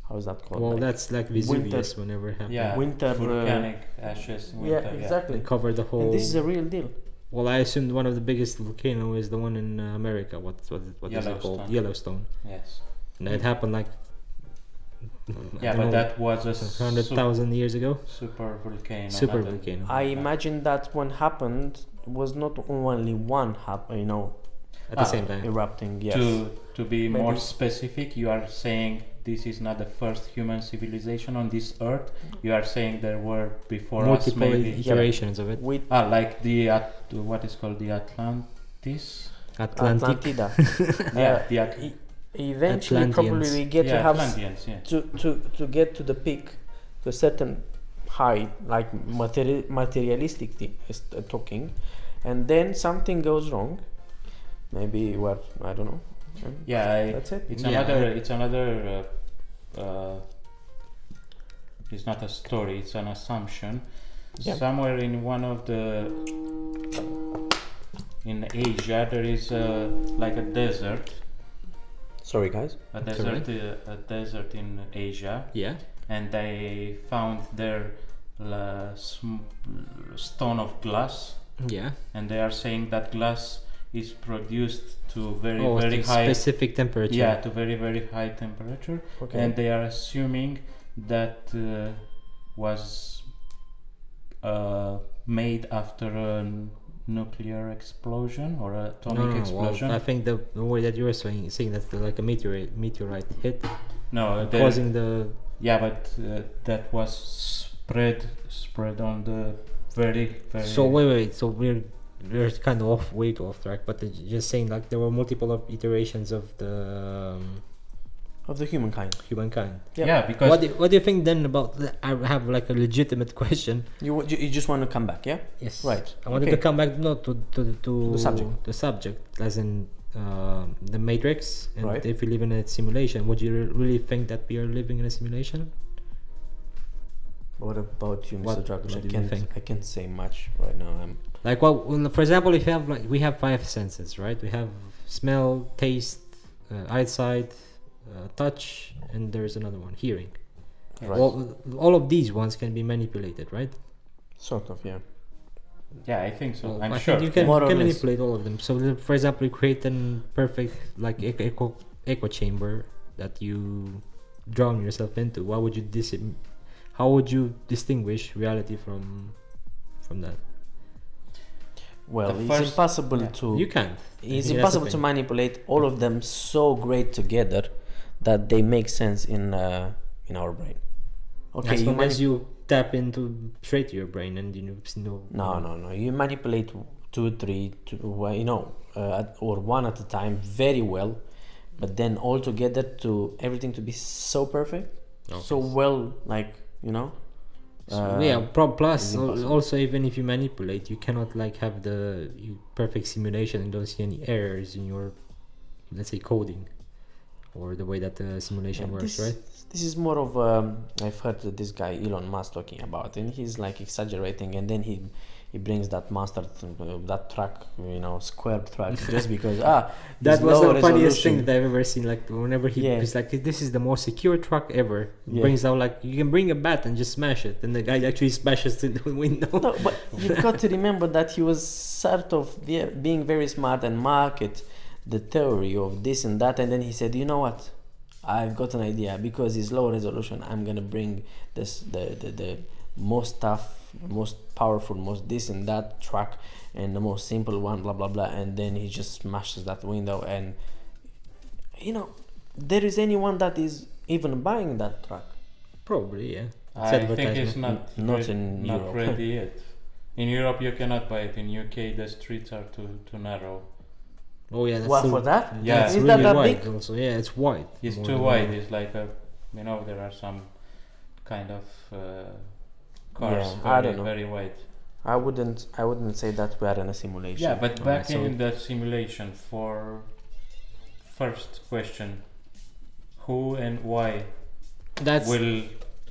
how's that called? Well, like that's like Vesuvius whenever it happened. Yeah. winter Volcanic ashes. yeah, Winter, exactly. They covered the whole. And this is a real deal. Well, I assumed one of the biggest volcano is the one in America. What is it called? Yellowstone. Yellowstone. Yes. And it happened like. Yeah, but that was a 100,000 years ago. super volcano. Super not a- volcano. I imagine that when happened was not only one At the same time. erupting. Yes. To be Maybe. more specific, you are saying this is not the first human civilization on this earth. You are saying there were before us Multiple maybe iterations of it. With like what is called the Atlantis. Atlantic. Atlantida. Yeah, the Eventually, Atlanteans. probably we get to have Atlanteans, yeah. to get to the peak, to a certain height, like materialistic talking, and then something goes wrong. Maybe I don't know. Yeah, That's it. It's Yeah. another. It's not a story. It's an assumption. Yeah. Somewhere in one of the in Asia there is like a desert. Sorry, guys. A desert in Asia, Yeah. and they found there stone of glass, Yeah. and they are saying that glass is produced to very to high specific temperature. Yeah, to very high temperature, Okay. and they are assuming that was made after a nuclear explosion or atomic explosion. Well, I think the way that you were saying that's like a meteorite hit No, causing the. yeah, but that was spread on the very. So wait. So we're kind of way off track, but just saying like there were multiple iterations of the Of the humankind. humankind. Yeah, because What do you think then about? I have like a legitimate question. You just want to come back, yeah? Yes. Right. I wanted Okay. to come back to The subject. The subject, as in the Matrix, and Right. if we live in a simulation, would you really think that we are living in a simulation? What about you, Mr. What Dragos? do you think? I can't say much right now. Like, well, for example, if you have we have 5 senses, right? We have smell, taste, eyesight, touch, and there's another one, hearing. Right. All of these ones can be manipulated, right? Sort of, yeah. yeah, I think so. Well, I'm I sure. think you can More or less. manipulate all of them. So, for example, you create a perfect like echo chamber that you drown yourself into. How would you distinguish reality from that? Well, The it's first- impossible yeah. to. You can't. It's Yeah, that's the impossible to thing. manipulate all of them so great together that they make sense in our brain. Okay, As long as manip- you tap into straight to your brain and you know. No. You manipulate 2, 3, or one at a time very well, but then all together to everything to be so perfect, Okay. so well, Plus it's impossible. also, even if you manipulate, you cannot like have the perfect simulation and don't see any errors in your, let's say, coding or the way that the simulation works, right? This is more of I've heard this guy Elon Musk talking about, and he's like exaggerating, and then he brings that monster that truck, square truck, just because That this was low the funniest resolution. thing that I've ever seen. Like whenever he's like, "This is the most secure truck ever." He Yeah. brings out like you can bring a bat and just smash it, and the guy actually smashes the window. No, but you've got to remember that he was sort of being very smart and market the theory of this and that, and then he said, "You know what? I've got an idea, because it's low resolution. I'm gonna bring this the most tough, most powerful, most this and that truck, and the most simple one, blah blah blah." And then he just smashes that window, and there is anyone that is even buying that truck. Probably, yeah. I think it's not in not Europe. ready yet. In Europe you cannot buy it. In UK the streets are too narrow. Oh yeah, that's What so, for that? Yeah. It's Is really that wide big? also. Yeah, it's wide. It's more too than wide. narrow. It's like there are some kind of cars Yeah, I don't know. very wide. I wouldn't say that we are in a simulation. Yeah, but back so- in the simulation, for first question, who and why That's will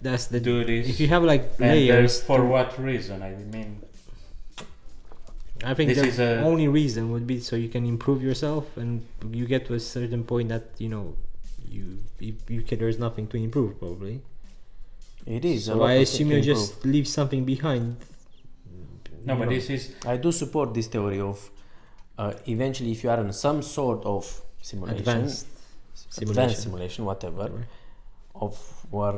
the do this? if you have like and layers for to- what reason? I mean, I think this the is a- only reason would be so you can improve yourself, and you get to a certain point that there's nothing to improve probably. It is. a So lot I of assume you things to just leave something behind. no, you but know. this is improve. I do support this theory of eventually, if you are in some sort of simulation, Advanced advanced simulation. simulation, whatever, Whatever. of where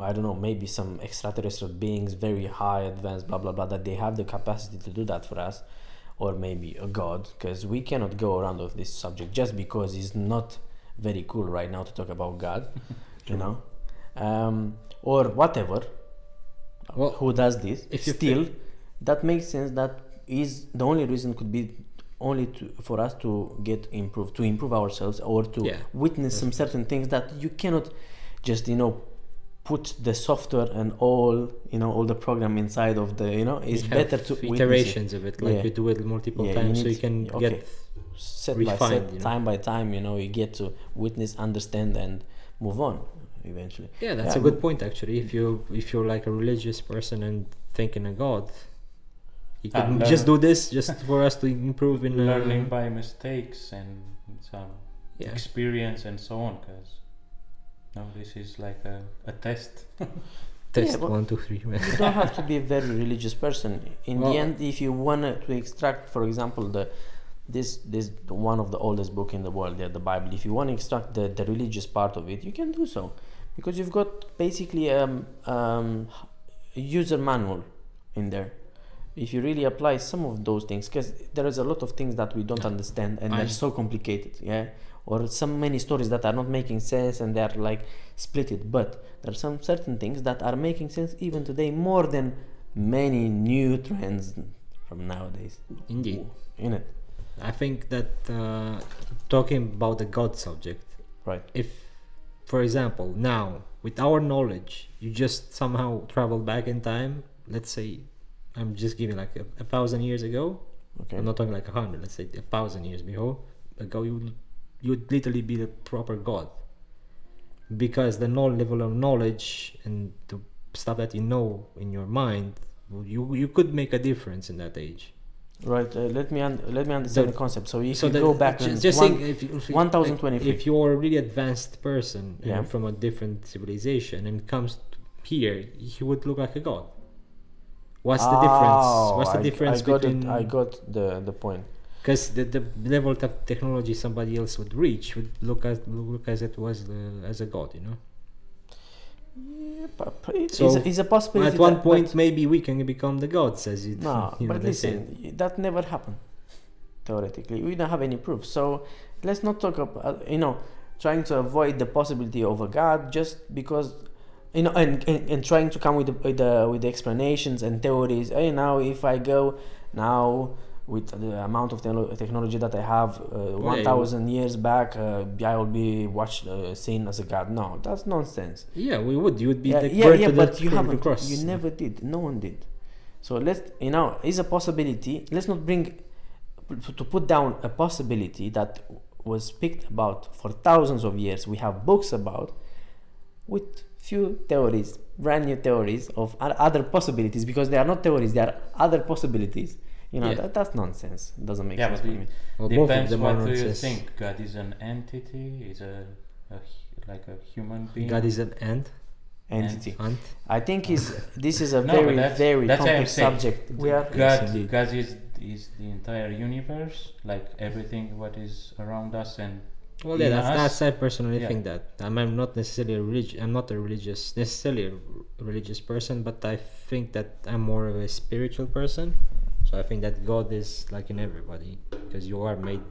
I don't know, maybe some extraterrestrial beings, very high, advanced, blah blah blah, that they have the capacity to do that for us, or maybe a god, because we cannot go around with this subject just because it's not very cool right now to talk about God, or whatever. Well, Who does this? if you Still, that makes sense. That is the only reason could be only for us to improve ourselves, or to Yeah. witness some certain things that you cannot just put the software and all the program inside of the it's You better have to witness it. iterations of it, like Yeah. you do it multiple Yeah, times, you so you need- can okay. get Set by refined, set, time by time, you get to witness, understand, and move on eventually. Yeah, that's Yeah, a good point actually. If you're like a religious person and thinking a god, you Ah, can learn- just do this just for us to improve in learning by mistakes and some Yeah. experience and so on. Because this is like a test. test Yeah, but- 1, 2, 3. You don't have to be a very religious person. In Well- the end, if you want to extract, for example, this one of the oldest book in the world, the Bible. If you want to extract the religious part of it, you can do so, because you've got basically a user manual in there. If you really apply some of those things, because there is a lot of things that we don't understand, and they're so complicated, or some many stories that are not making sense and they're like splitted, but there are some certain things that are making sense even today, more than many new trends from nowadays. Indeed. In it, I think that talking about the God subject, right? if, for example, now with our knowledge, you just somehow travel back in time, let's say, I'm just giving like 1,000 years ago. Okay. I'm not talking like 100. Let's say 1,000 years ago, you'd literally be the proper God, because the level of knowledge and the stuff that you know in your mind, you could make a difference in that age. Right. Let me understand the concept. So if you that- go back just one, saying, if 1023. if you're a really advanced person Yeah. from a different civilization and comes here, he would look like a god. What's the difference? What's the difference between? I got the point. Because the level of technology somebody else would reach would look as it was as a god, Yeah, but it's So, a possibility. At one that- point, but- maybe we can become the gods, as you. No, but they say. listen, that never happened. Theoretically, we don't have any proof. So let's not talk about trying to avoid the possibility of a god just because and trying to come with the explanations and theories. Hey, now if I go now with the amount of technology that I have, yeah, 1,000 years back, I will be seen as a god. No, that's nonsense. Yeah, we would. You would be Yeah, the yeah, bird yeah, to but the, you to the haven't. cross. You never did. No one did. So is a possibility. Let's not to put down a possibility that was picked about for thousands of years. We have books about, with few theories, brand new theories of other possibilities, because they are not theories, they are other possibilities. Yeah. That's nonsense. It doesn't make Yeah, sense but for me. Well, both of depends them what are do you nonsense. think. God is an entity, is like a human being. God is an ant. Entity. Ant. I think this is a No, very, but that's very what I'm complex saying. subject. Yes, indeed. God is the entire universe, like everything what is around us and Well, yeah, in that's us. I personally Yeah. think that. I'm not necessarily necessarily a religious person, but I think that I'm more of a spiritual person. So I think that God is like in everybody, because you are made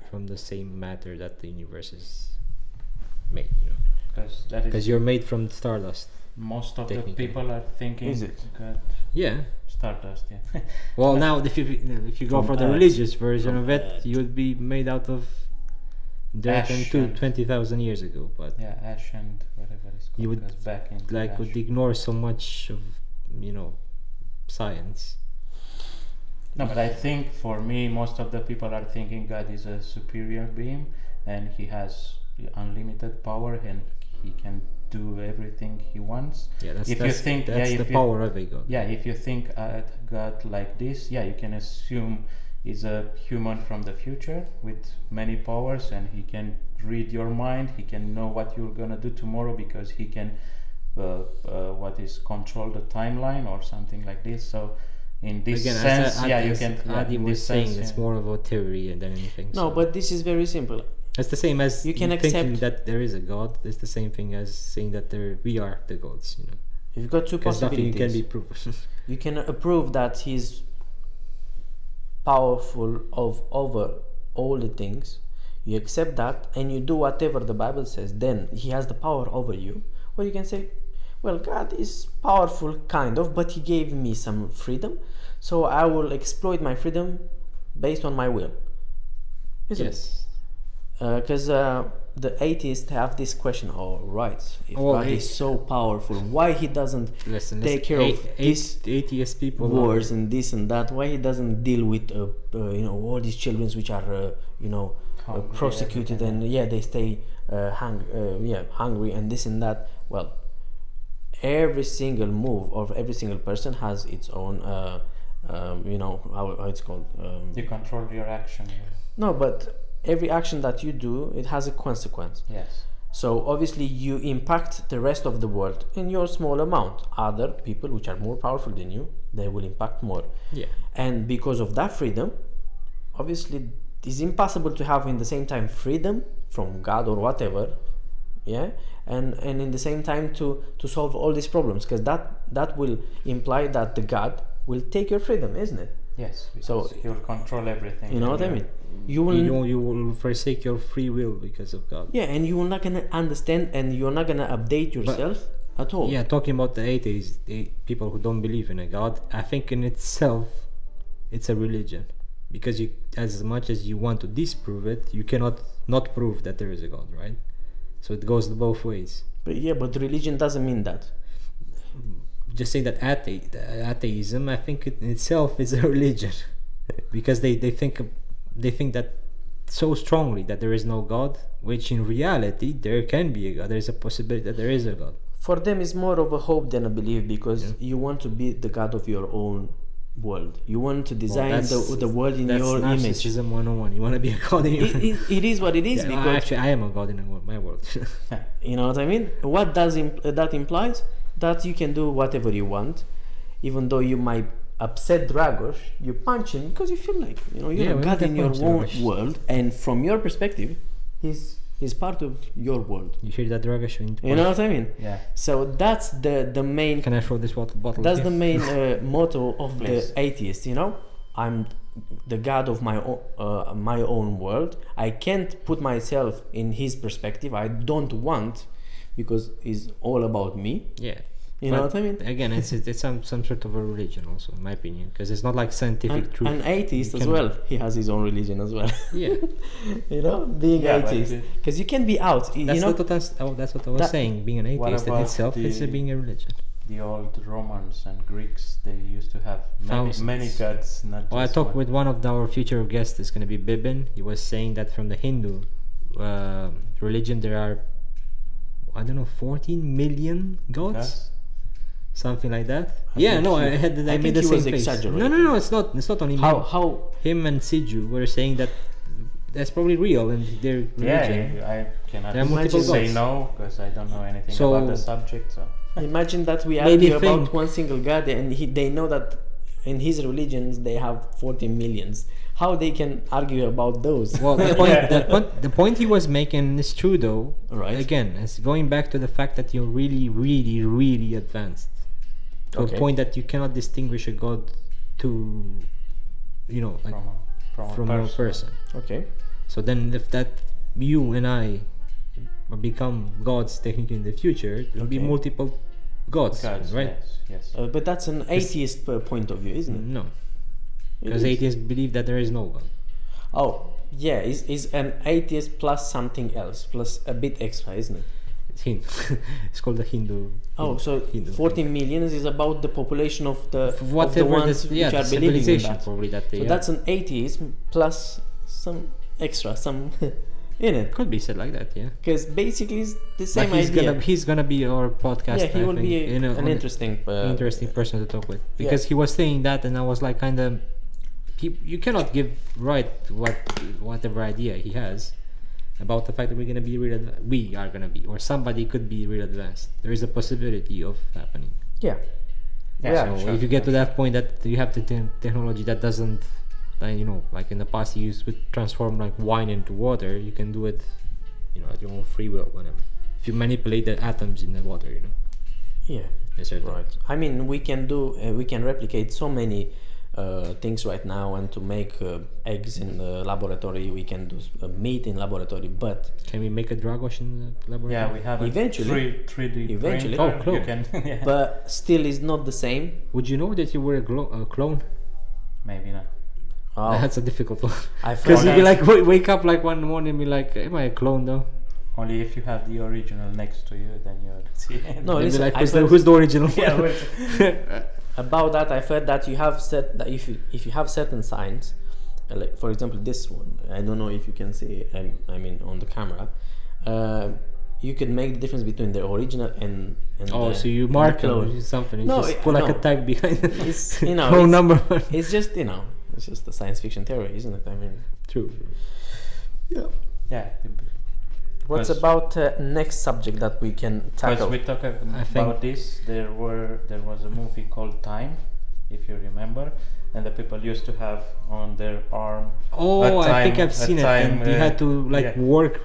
from the same matter that the universe is made. because that is Because you're made from stardust. most of the technically. people are thinking Is it? God Yeah. stardust. Yeah. Well, now if you go From for the Earth. religious version From of it, Earth. you would be made out of dirt and Ash and- 20,000 years ago. But Yeah, ash and whatever it's called. You would, goes back in like ash. would ignore so much of science. No, but I think for me, most of the people are thinking God is a superior being and he has unlimited power and he can do everything he wants. Yeah, that's If you that's, think- that's yeah, the if you- power of a god. Yeah, if you think God like this, yeah, you can assume he's a human from the future with many powers and he can read your mind, he can know what you're gonna do tomorrow because he can control the timeline or something like this. So in this Again, sense, as you as can. Adi in was this saying, sense, it's yeah. more of a theory than anything. No, so. but this is very simple. It's the same as you can thinking accept- that there is a god. It's the same thing as saying that we are the gods. You've got two Because nothing possibilities. can be proven. You can prove that he's powerful over all the things. You accept that and you do whatever the Bible says, then he has the power over you. Or you can say, well, God is powerful, kind of, but he gave me some freedom, so I will exploit my freedom based on my will. Isn't it? Yes. Because the atheists have this question: all right, if Well, God is so powerful, why he doesn't Listen, take care of this atheist people. wars and this and that? Why he doesn't deal with all these children which are Hungry, prosecuted everything. and they stay hungry and this and that? Well, every single move of every single person has its own how it's called. You control your action. No, but every action that you do, it has a consequence. Yes. So obviously you impact the rest of the world in your small amount. Other people which are more powerful than you, they will impact more. Yeah. And because of that freedom, obviously it's impossible to have in the same time freedom from God or whatever, and in the same time to solve all these problems, because that will imply that the God will take your freedom, isn't it? Yes. So- Because you'll control everything. You know what I mean? You will You will forsake your free will because of God. Yeah, and you're not gonna understand, and you're not gonna update yourself at all. Yeah, talking about the atheists, people who don't believe in a god, I think in itself, it's a religion, because you, as much as you want to disprove it, you cannot not prove that there is a god, right? So it goes both ways. But religion doesn't mean that. Just saying that atheism, I think it in itself is a religion, because they think that so strongly that there is no god, which in reality there can be a god. There is a possibility that there is a god. For them, it's more of a hope than a belief, because Yeah. you want to be the god of your own world. You want to design that's- the world in That's your image. narcissism 101. You want to be a god in your It is what it is, Yeah, because actually, I am a god in my world. you know what I mean. What does that implies? That you can do whatever you want, even though you might upset Dragos. You punch him because you feel like you're Yeah, a we god can in your punch own Dragos. world, and from your perspective, he's part of your world. You hear that, Dragos? You know what I mean? Yeah. So that's the main. Can I throw this bottle? That's here? the main motto of Please. the atheist. I'm the god of my own world. I can't put myself in his perspective. I don't want, because it's all about me. Yeah. You know what I mean? Again, it's some sort of a religion also, in my opinion, because it's not like scientific truth. An atheist as well. He has his own religion as well. Yeah. You know, being atheist, because you can be out. That's You know, that's what I was saying. Being an atheist in about itself is being a religion. The old Romans and Greeks, they used to have many gods. Not Well, I just talked one. with one of our future guests. It's going to be Bibin. He was saying that from the Hindu religion, there are, I don't know, 14 million gods. Gods? Something like that. I made the he same was face. exaggerating. No, it's not only how him and Siju were saying that that's probably real in their religion. Yeah, I cannot There are multiple say gods. no because I don't know anything So- about the subject. So imagine that we Maybe argue think- about one single god, and they know that in his religions they have 14 millions. How they can argue about those? Well, the point he was making is true though. Right. Again, it's going back to the fact that you're really, really, really advanced to Okay. a point that you cannot distinguish a god to, like from a person. Okay. So then, if that you and I become gods technically in the future, there'll be Okay. multiple gods, gods, right? Yes. But that's an atheist point of view, isn't it? No, It because is. atheists believe that there is no god. Oh, yeah, is an atheist plus something else, plus a bit extra, isn't it? It's Hindu. It's called the Hindu. Oh, so Hindu 14 millions is about the population of the whatever ones the, yeah, which are the believing in civilization that. probably that they So that's an atheism plus some extra, some in it. could be said like that, yeah. Because basically it's the same But idea. he's gonna be our podcast. Yeah, he I will think, be an on interesting person to talk with, because he was saying that, and I was like, kind of, you cannot give whatever idea he has about the fact that we are gonna be, or somebody could be real advanced. There is a possibility of happening. Yeah. Yeah, So sure, if you get to that point that you have the technology that doesn't, like in the past you used to transform like wine into water, you can do it, at your own free will, whenever. If you manipulate the atoms in the water, Yeah. a certain Right. I mean, we can replicate so many things right now, and to make eggs in the laboratory, we can do meat in laboratory, but Can we make a Dragos in the laboratory? Yeah, we have Eventually. a 3D Eventually. printer. Oh, cool. You can, yeah. but still is not the same. Would you know that you were a clone? Maybe not. Oh, That's a difficult one. I Because found you'd be that- like, wake up like one morning and be like, am I a clone though? Only if you have the original next to you, then you're see. No, And be listen, like, I heard- who's the original Yeah, one? about that, I've heard that you have that if you have certain signs, like for example this one, I don't know if you can see, I mean on the camera, you can make the difference between the original and Oh, the, so you and mark the them clone. or something. You No, just I put like a know. tag behind it. It's Clone it's, number one. it's just it's just a science fiction theory, isn't it? I mean, True. yeah. Yeah. What's Because- about next subject that we can Because tackle? we talk I think- about this, there was a movie called Time, if you remember, and the people used to have on their arm. Oh, I think I've seen it. And you had to yeah. work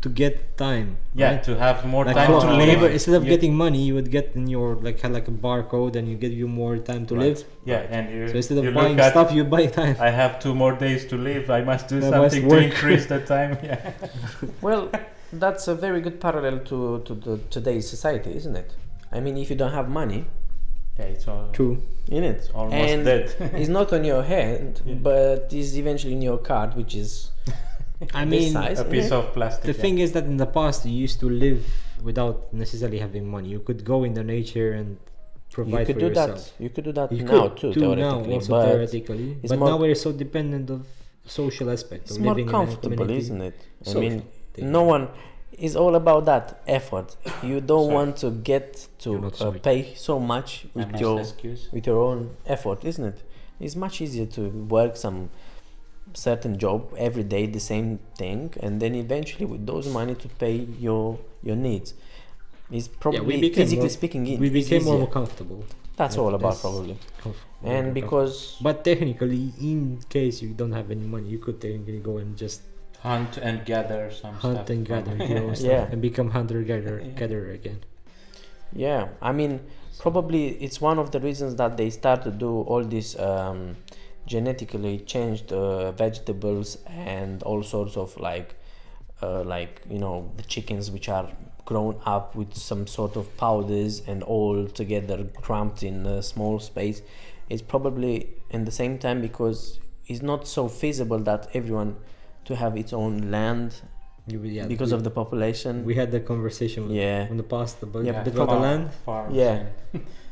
to get time. Yeah, right? to have more Like time to live. whenever, instead of You- getting money, you would get in your had like a barcode, and you give you more time to Right. live. Yeah, and you, So instead of you buying look at, stuff, you buy time. I have 2 more days to live. I must do I must something to work. increase the time. Yeah. Well, that's a very good parallel to today's society, isn't it? I mean, if you don't have money, Yeah, it's all True. in it, It's almost and dead. it's not on your hand, Yeah. but is eventually in your card, which is I this mean, size. a piece of plastic. the thing is that in the past you used to live without necessarily having money. You could go in the nature and you provide could for do yourself. that. You could do that You now could too, do now theoretically, also but theoretically. it's But more- now we're so dependent of social aspect it's of more living in a comfortable, community. isn't it? I Social mean, thing. no one is all about that effort. You don't Sorry. want to get You're to not sorry. pay so much A with nice excuse. your own effort, isn't it? It's much easier to work some certain job every day, the same thing, and then eventually with those money to pay your needs. It's probably became physically more- speaking, we it's became easier. more comfortable. That's Yeah, all about that's probably. more And comfortable. because But technically, in case you don't have any money, you could technically go and just Hunt and gather some hunt stuff. and gather from- your own stuff Yeah. and become hunter-gatherer Yeah. gatherer again. yeah, I mean, probably it's one of the reasons that they start to do all these genetically changed vegetables and all sorts of like the chickens which are grown up with some sort of powders and all together cramped in a small space. It's probably in the same time because it's not so feasible that everyone to have its own land because of the population. We had the conversation in the past about the land. Farms. Yeah,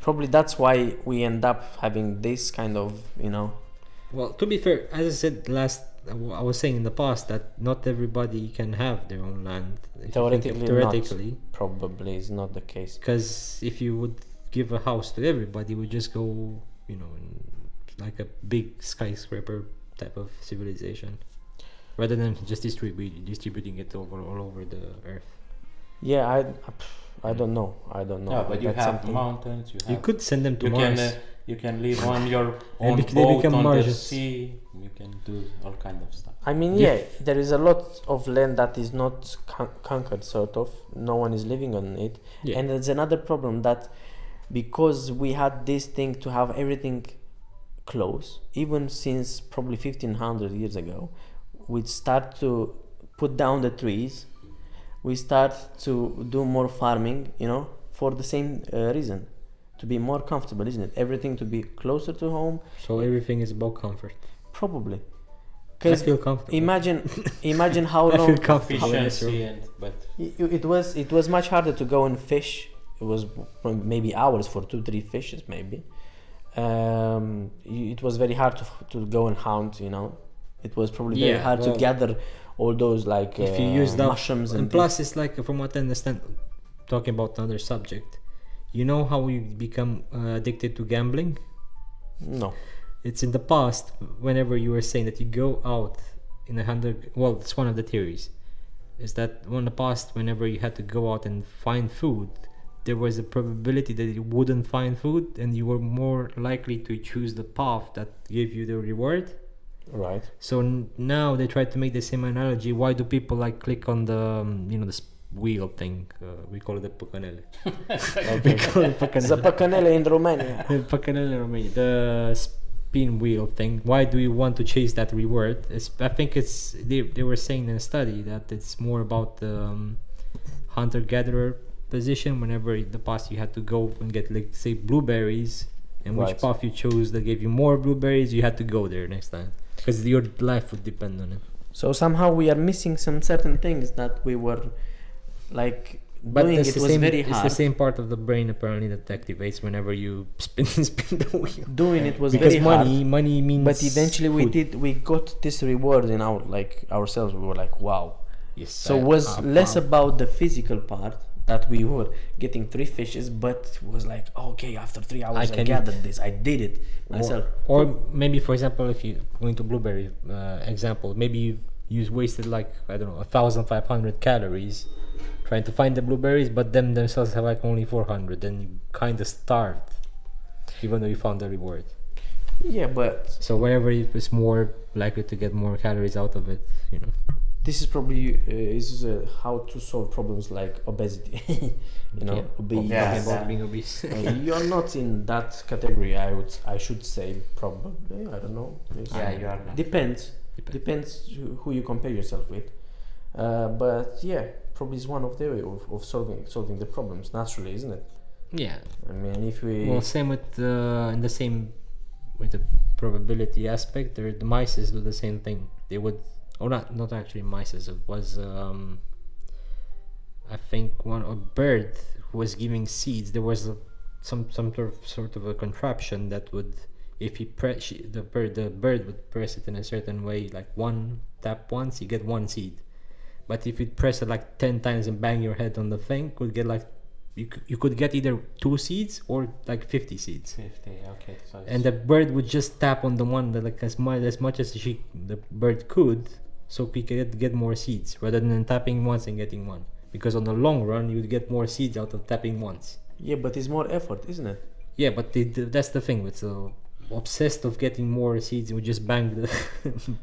probably that's why we end up having this kind of, Well, to be fair, as I said I was saying in the past that not everybody can have their own land. Theoretically, probably is not the case. Because if you would give a house to everybody, we just go, in like a big skyscraper type of civilization, rather than just distributing it all over the earth. Yeah, I don't know. No, but you have mountains. You could send them to Mars. You can live on your own boat on the sea. You can do all kind of stuff. I mean, there is a lot of land that is not conquered, sort of. No one is living on it. Yeah. And there's another problem that because we had this thing to have everything close, even since probably 1500 years ago, we start to put down the trees. We start to do more farming, for the same reason. To be more comfortable, isn't it? Everything to be closer to home. So everything is about comfort. Probably. I feel comfortable. Imagine how long. I feel comfortable. It was much harder to go and fish. It was maybe hours for 2-3 fishes, maybe. It was very hard to go and hunt. It was probably very hard to gather all those if you use mushrooms and plus it's like, from what I understand, talking about another subject. You know how we become addicted to gambling? No. It's in the past, whenever you were saying that you go out in it's one of the theories, is that in the past, whenever you had to go out and find food, there was a probability that you wouldn't find food and you were more likely to choose the path that gave you the reward. Right. So now they try to make the same analogy. Why do people click on the, the wheel thing? We call it the păcănele. We call it păcănele. The păcănele in Romania. The păcănele in Romania. The spin wheel thing. Why do you want to chase that reward? I think they were saying in a study that it's more about the hunter-gatherer position. Whenever in the past you had to go and get, say, blueberries, and which path you chose that gave you more blueberries, you had to go there next time because your life would depend on it. So somehow we are missing some certain things that we were but doing. It was very hard. It's the same part of the brain apparently that activates whenever you spin the wheel. Doing it was very hard. Because money means. But eventually we got this reward in ourselves. We were like, wow. Yes. So it was less about the physical part that we were getting 3 fishes, but was like, okay, after 3 hours I gathered this. I did it myself. Or maybe, for example, if you going to blueberry example, maybe you wasted 1,500 calories trying to find the blueberries, but them themselves have only 400, then you kind of starved even though you found the reward. Yeah, but so whenever it was more likely to get more calories out of it, this is probably how to solve problems like obesity. Obese. About being obese. You're not in that category. I should say probably. I don't know. You are not. Depends who you compare yourself with. But probably is one of the way of solving the problems naturally, isn't it? Yeah. I mean, if we same with with the probability aspect, the mice do the same thing. They would, or not actually mice. It was I think a bird who was giving seeds. There was some sort of a contraption that would, if he press the bird would press it in a certain way, like tap once, you get 1 seed. But if you press it 10 times and bang your head on the thing, could get you could get either 2 seeds or 50 seeds. 50, okay. So and the bird would just tap on the one that as much as the bird could, so he could get more seeds rather than tapping once and getting 1. Because on the long run, you would get more seeds out of tapping once. Yeah, but it's more effort, isn't it? Yeah, but that's the thing with obsessed of getting more seeds, you just bang the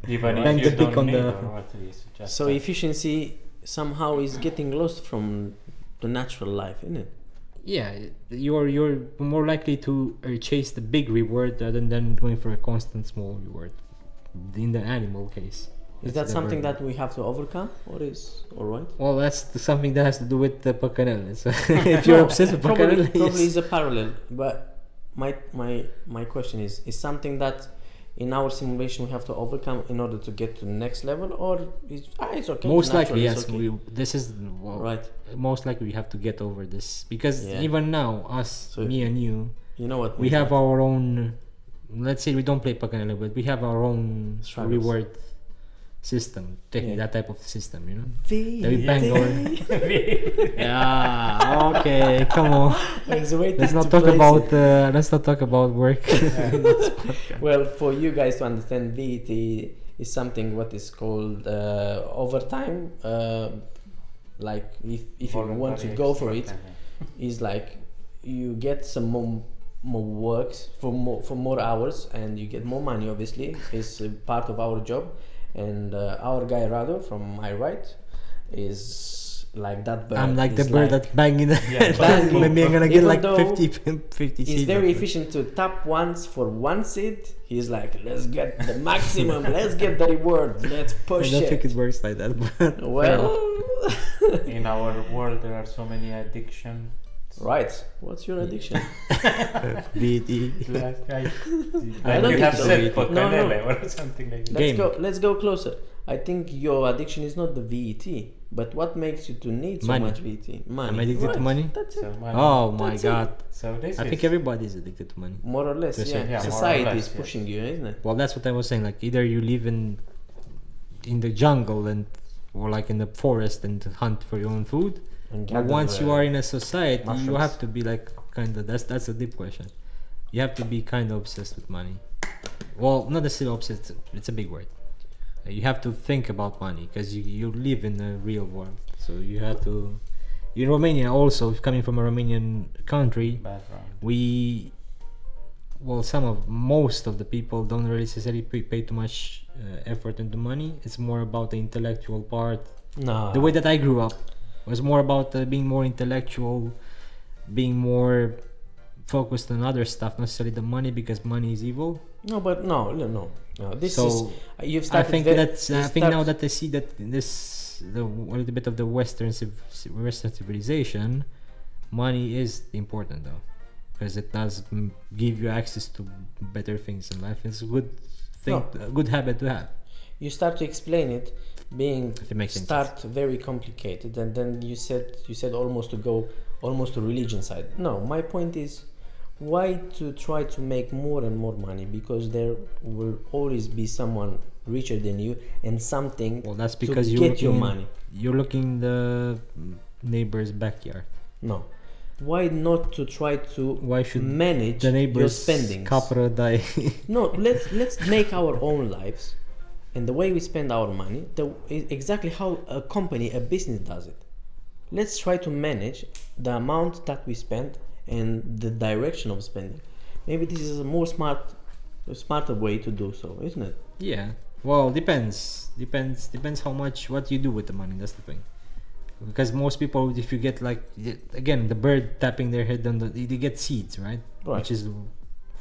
even bang if you the beak don't on need the. or what it is, just so efficiency somehow is getting lost from the natural life, isn't it? Yeah, you're more likely to chase the big reward rather than going for a constant small reward. In the animal case. Is that something that we have to overcome, or is all right? Well, that's something that has to do with the Pacanel. So if you're obsessed with Pacanel, probably is a parallel. But my question is something that in our simulation we have to overcome in order to get to the next level, or it's okay? Most likely, Naturally, yes. okay. This is Right. Most likely we have to get over this because even now, me and you, you know what we have our own. Let's say we don't play Pacanel, but we have our own Struggles. reward system, that type of system, you know. That we bang over. Yeah. Okay. Come on. Let's not talk about work. Well, for you guys to understand, VET is something what is called overtime. Like if you want to go for it, is like you get some more works for more hours, and you get more money. Obviously, it's a part of our job. And our guy Radu from my right is like that bird. I'm like the bird that's banging the head. Maybe I'm gonna get like 50 He's very efficient to tap once for one seed. He's like, let's get the maximum, let's get the reward, let's push it. I don't think it works like that. But well, in our world there are so many addictions. Right. What's your addiction? VET. I don't you think have so. said No. Pacanele or something like that. Let's go closer. I think your addiction is not the VET, but what makes you to need so Money. much VET? Money. I'm addicted to money. That's it. So money. Oh my That's god. So this I is think everybody is addicted to money. More or less, Yeah, more or Society less, is pushing you, isn't it? Well, that's what I was saying. Like either you live in the jungle or like in the forest and hunt for your own food. But once you are in a society, mushrooms. you have to be like kind of. That's a deep question. You have to be kind of obsessed with money. Well, not necessarily obsessed. It's a big word. You have to think about money because you live in the real world. So you have to. In Romania, also coming from a Romanian country, background. Most of the people don't really necessarily pay too much effort into money. It's more about the intellectual part. No. The way that I grew up was more about being more intellectual, being more focused on other stuff, not necessarily the money, because money is evil. No, but no. This So is you've I started. think now that I see that a little bit of the Western civilization, money is important though, because it does give you access to better things in life. It's a good thing, a good habit to have. You start to explain it, being If it makes sense. very complicated, and then you said almost to go to religion side. No, my point is, why to try to make more and more money? Because there will always be someone richer than you and something. Well, that's because to get your money. You're looking in the neighbor's backyard. No, why not to try to Why should manage the your neighbor's spendings? capra die? No, let's make our own lives, and the way we spend our money, exactly how a company, a business does it. Let's try to manage the amount that we spend and the direction of spending. Maybe this is a smarter way to do so, isn't it? Yeah. Well, depends how much, what you do with the money. That's the thing. Because most people, if you get like, again, the bird tapping their head on they get seeds, right? Which is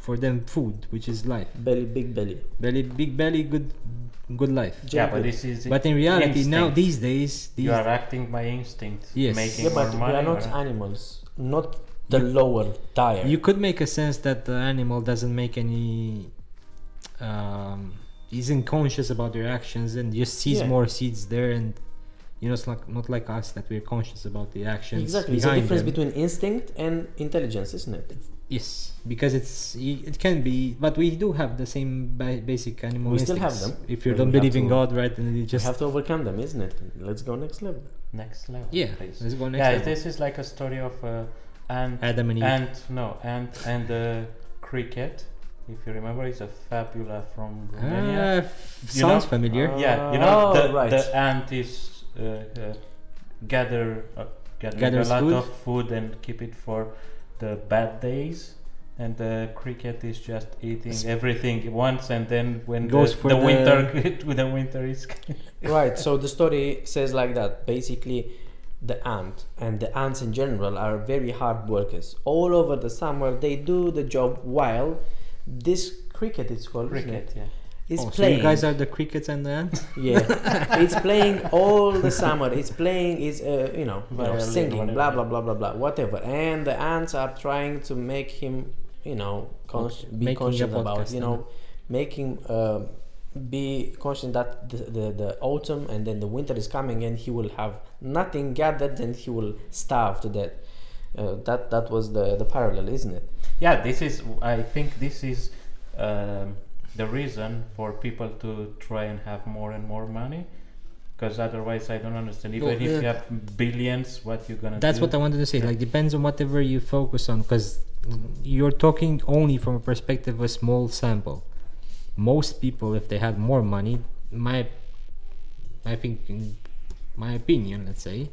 for them food, which is life. Big belly. Big belly, good life. Yeah, but this is. But in reality, instinct. now these days, you are acting by instinct. Yes. Making Yeah, more but we money. are not animals, not the lower tier. you could make a sense that the animal doesn't make any. Isn't conscious about their actions and just sees more seeds there, and it's not like us that we're conscious about the actions. Exactly, it's a difference them. between instinct and intelligence, isn't it? Yes, because it can be, but we do have the same basic animal We still instincts. have them. If you But don't we have believe in to- God, right, and you We just have to overcome them, isn't it? Let's go next level. Next level. yeah, please. let's go next. Yeah, level. this is like a story of ant Adam and Eve. and the cricket. If you remember, it's a fabula from Romania. Sounds familiar. The ant is gather Gathers a lot food. of food and keep it for the bad days, and the cricket is just eating everything once, and then when Goes for the the- winter is Right, so the story says like that. Basically, the ant and the ants in general are very hard workers. All over the summer, they do the job while this cricket, it's called, isn't cricket. it? Yeah. It's So playing. you guys are the crickets and the ants? Yeah, it's playing all the summer. It's playing. It's Violin, singing, whatever. blah blah blah blah blah, whatever. And the ants are trying to make him, be Making conscious a about, podcast, making be conscious that the autumn and then the winter is coming, and he will have nothing gathered, and he will starve to death. That was the parallel, isn't it? Yeah, I think this is the reason for people to try and have more and more money, because otherwise I don't understand. Even if you have billions, what you're gonna That's do? what I wanted to say. Like, depends on whatever you focus on, because you're talking only from a perspective of a small sample. Most people, if they had more money, I think, in my opinion, let's say,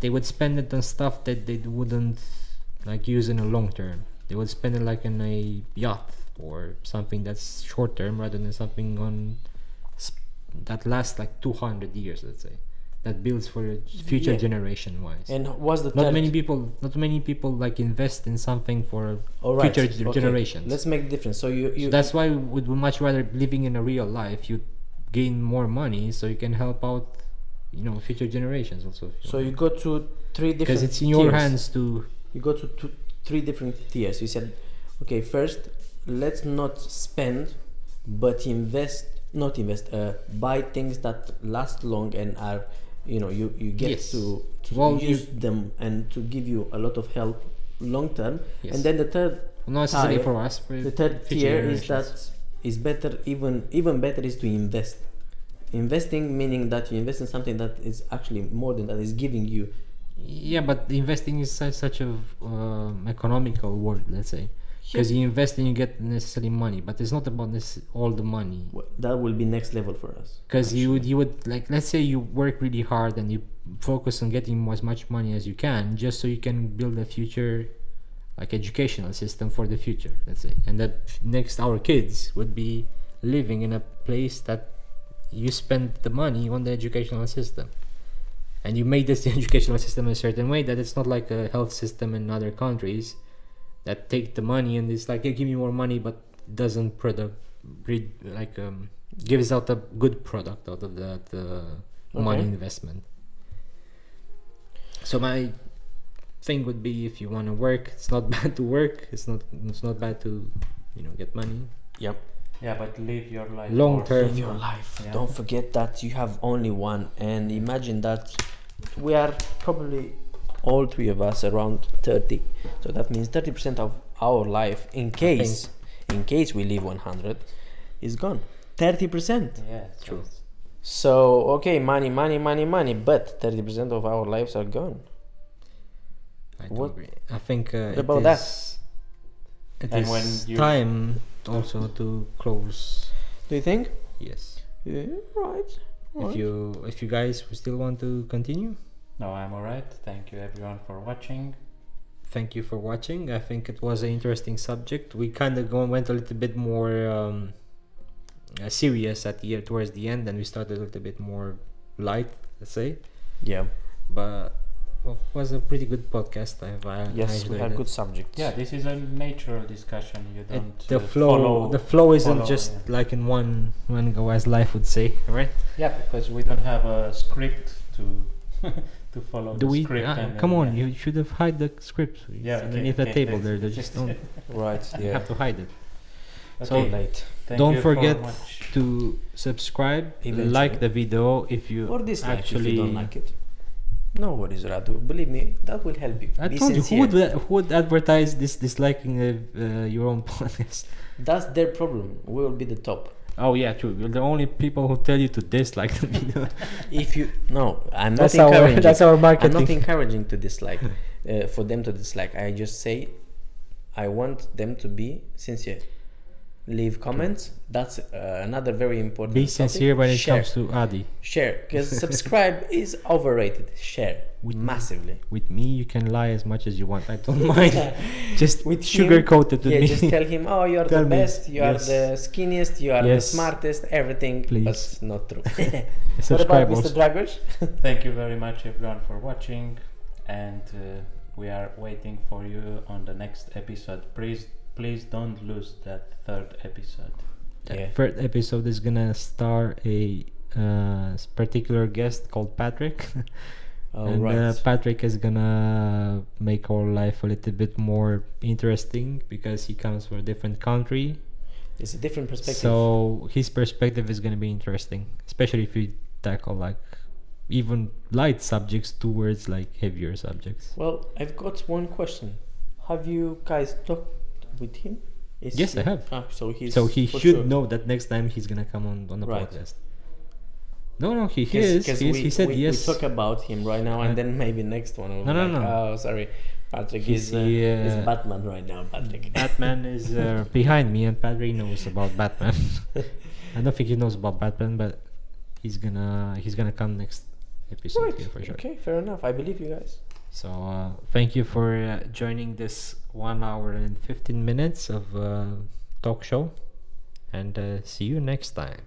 they would spend it on stuff that they wouldn't like use in a long term. They would spend it like in a yacht or something that's short term, rather than something on that lasts like 200 years, let's say, that builds for future generation wise. And what's the Not many people like invest in something for Alright, future okay. generations. Let's make the difference. So you So that's why we would much rather living in a real life. You gain more money so you can help out, future generations also. so you go to three different Because it's in your tiers. hands to. You go to three different tiers. You said, okay, first let's not spend, but buy things that last long and are, you get Yes. to Well, use them and to give you a lot of help long term. Yes. And then the third Not necessarily tier- for us. For the third future tier is generations. that is better, even better is to invest. Investing meaning that you invest in something that is actually more than that, is giving you. Yeah, but investing is such a economical word, let's say. Because you invest and you get necessarily money, but it's not about all the money. That will be next level for us. Because you would like, let's say you work really hard and you focus on getting as much money as you can, just so you can build a future, like, educational system for the future, let's say, and that next our kids would be living in a place that you spend the money on the educational system, and you made this educational system a certain way that it's not like a health system in other countries that take the money and it's like, hey, give me more money, but doesn't gives out a good product out of that money investment. So my thing would be, if you want to work, it's not bad to work. It's not bad to get money. Yep. Yeah, but live your life Long also. term. Live your life. Yeah. Don't forget that you have only one, and imagine that we are probably all three of us around 30. So that means 30% of our life, in case we live 100, is gone. 30%. Yeah, True. So okay, money, but 30% of our lives are gone. I What- agree. I think it about is, it And is when you- time also to close. Do you think? Yes. Yeah, right. If you guys still want to continue, No, I'm alright. Thank you everyone for watching. thank you for watching. I think it was an interesting subject. We kind of went a little bit more serious towards the end, and we started a little bit more light, let's say. Yeah. But it was a pretty good podcast. I Yes, we enjoyed had it. good subjects. Yeah, this is a natural discussion. You don't The flow isn't follow, just yeah. like in one go, as life would say, right? Yeah, because we don't have a script to to follow Do the we? script. And Come then, on, yeah. you should have hide the script. It's Yeah, okay, underneath the okay, table thanks. there. They just don't. Right. You Yeah. have to hide it. Okay, So, late. thank don't you for forget much. to subscribe, Eventually. like the video if you Or dislike actually. if you don't like it. No worries, Radu. Believe me, that will help you. I Be told sincere. you who would advertise this disliking your own podcast. That's their problem. We will be the top. Oh yeah, true. You're the only people who tell you to dislike the video. If you I'm not That's our encouraging. that's our I'm marketing. not encouraging to dislike. For them to dislike, I just say I want them to be sincere. Leave comments. That's another very important. Be topic. sincere when it Share. comes to Adi. Share, because subscribe is overrated. Share massively. With me, you can lie as much as you want. I don't mind. Just With sugarcoat it with Yeah, me. just tell him, oh, you're Tell the me. best, you are Yes. the skinniest, you are the Yes. smartest, everything. Please. But not true. Subscribe What about also. Mr. Dragos? Thank you very much everyone for watching, and we are waiting for you on the next episode. Please don't lose that third episode. Yeah. Third episode is gonna star a particular guest called Patrick. Oh, And right. Patrick is gonna make our life a little bit more interesting because he comes from a different country. It's a different perspective. So his perspective is gonna be interesting, especially if we tackle like even light subjects towards like heavier subjects. Well, I've got one question. Have you guys talked with him? Yes, I have. So he Should sure know that next time he's gonna come on the Right. podcast. No, he is. He said yes. We talk about him right now, and then maybe next one. We'll No, be no. Oh, sorry, Patrick is Batman right now. Patrick. Batman is behind me, and Patrick knows about Batman. I don't think he knows about Batman, but he's gonna come next episode Right. here for sure. Okay, fair enough. I believe you guys. So thank you for joining this 1 hour and 15 minutes of talk show, and see you next time.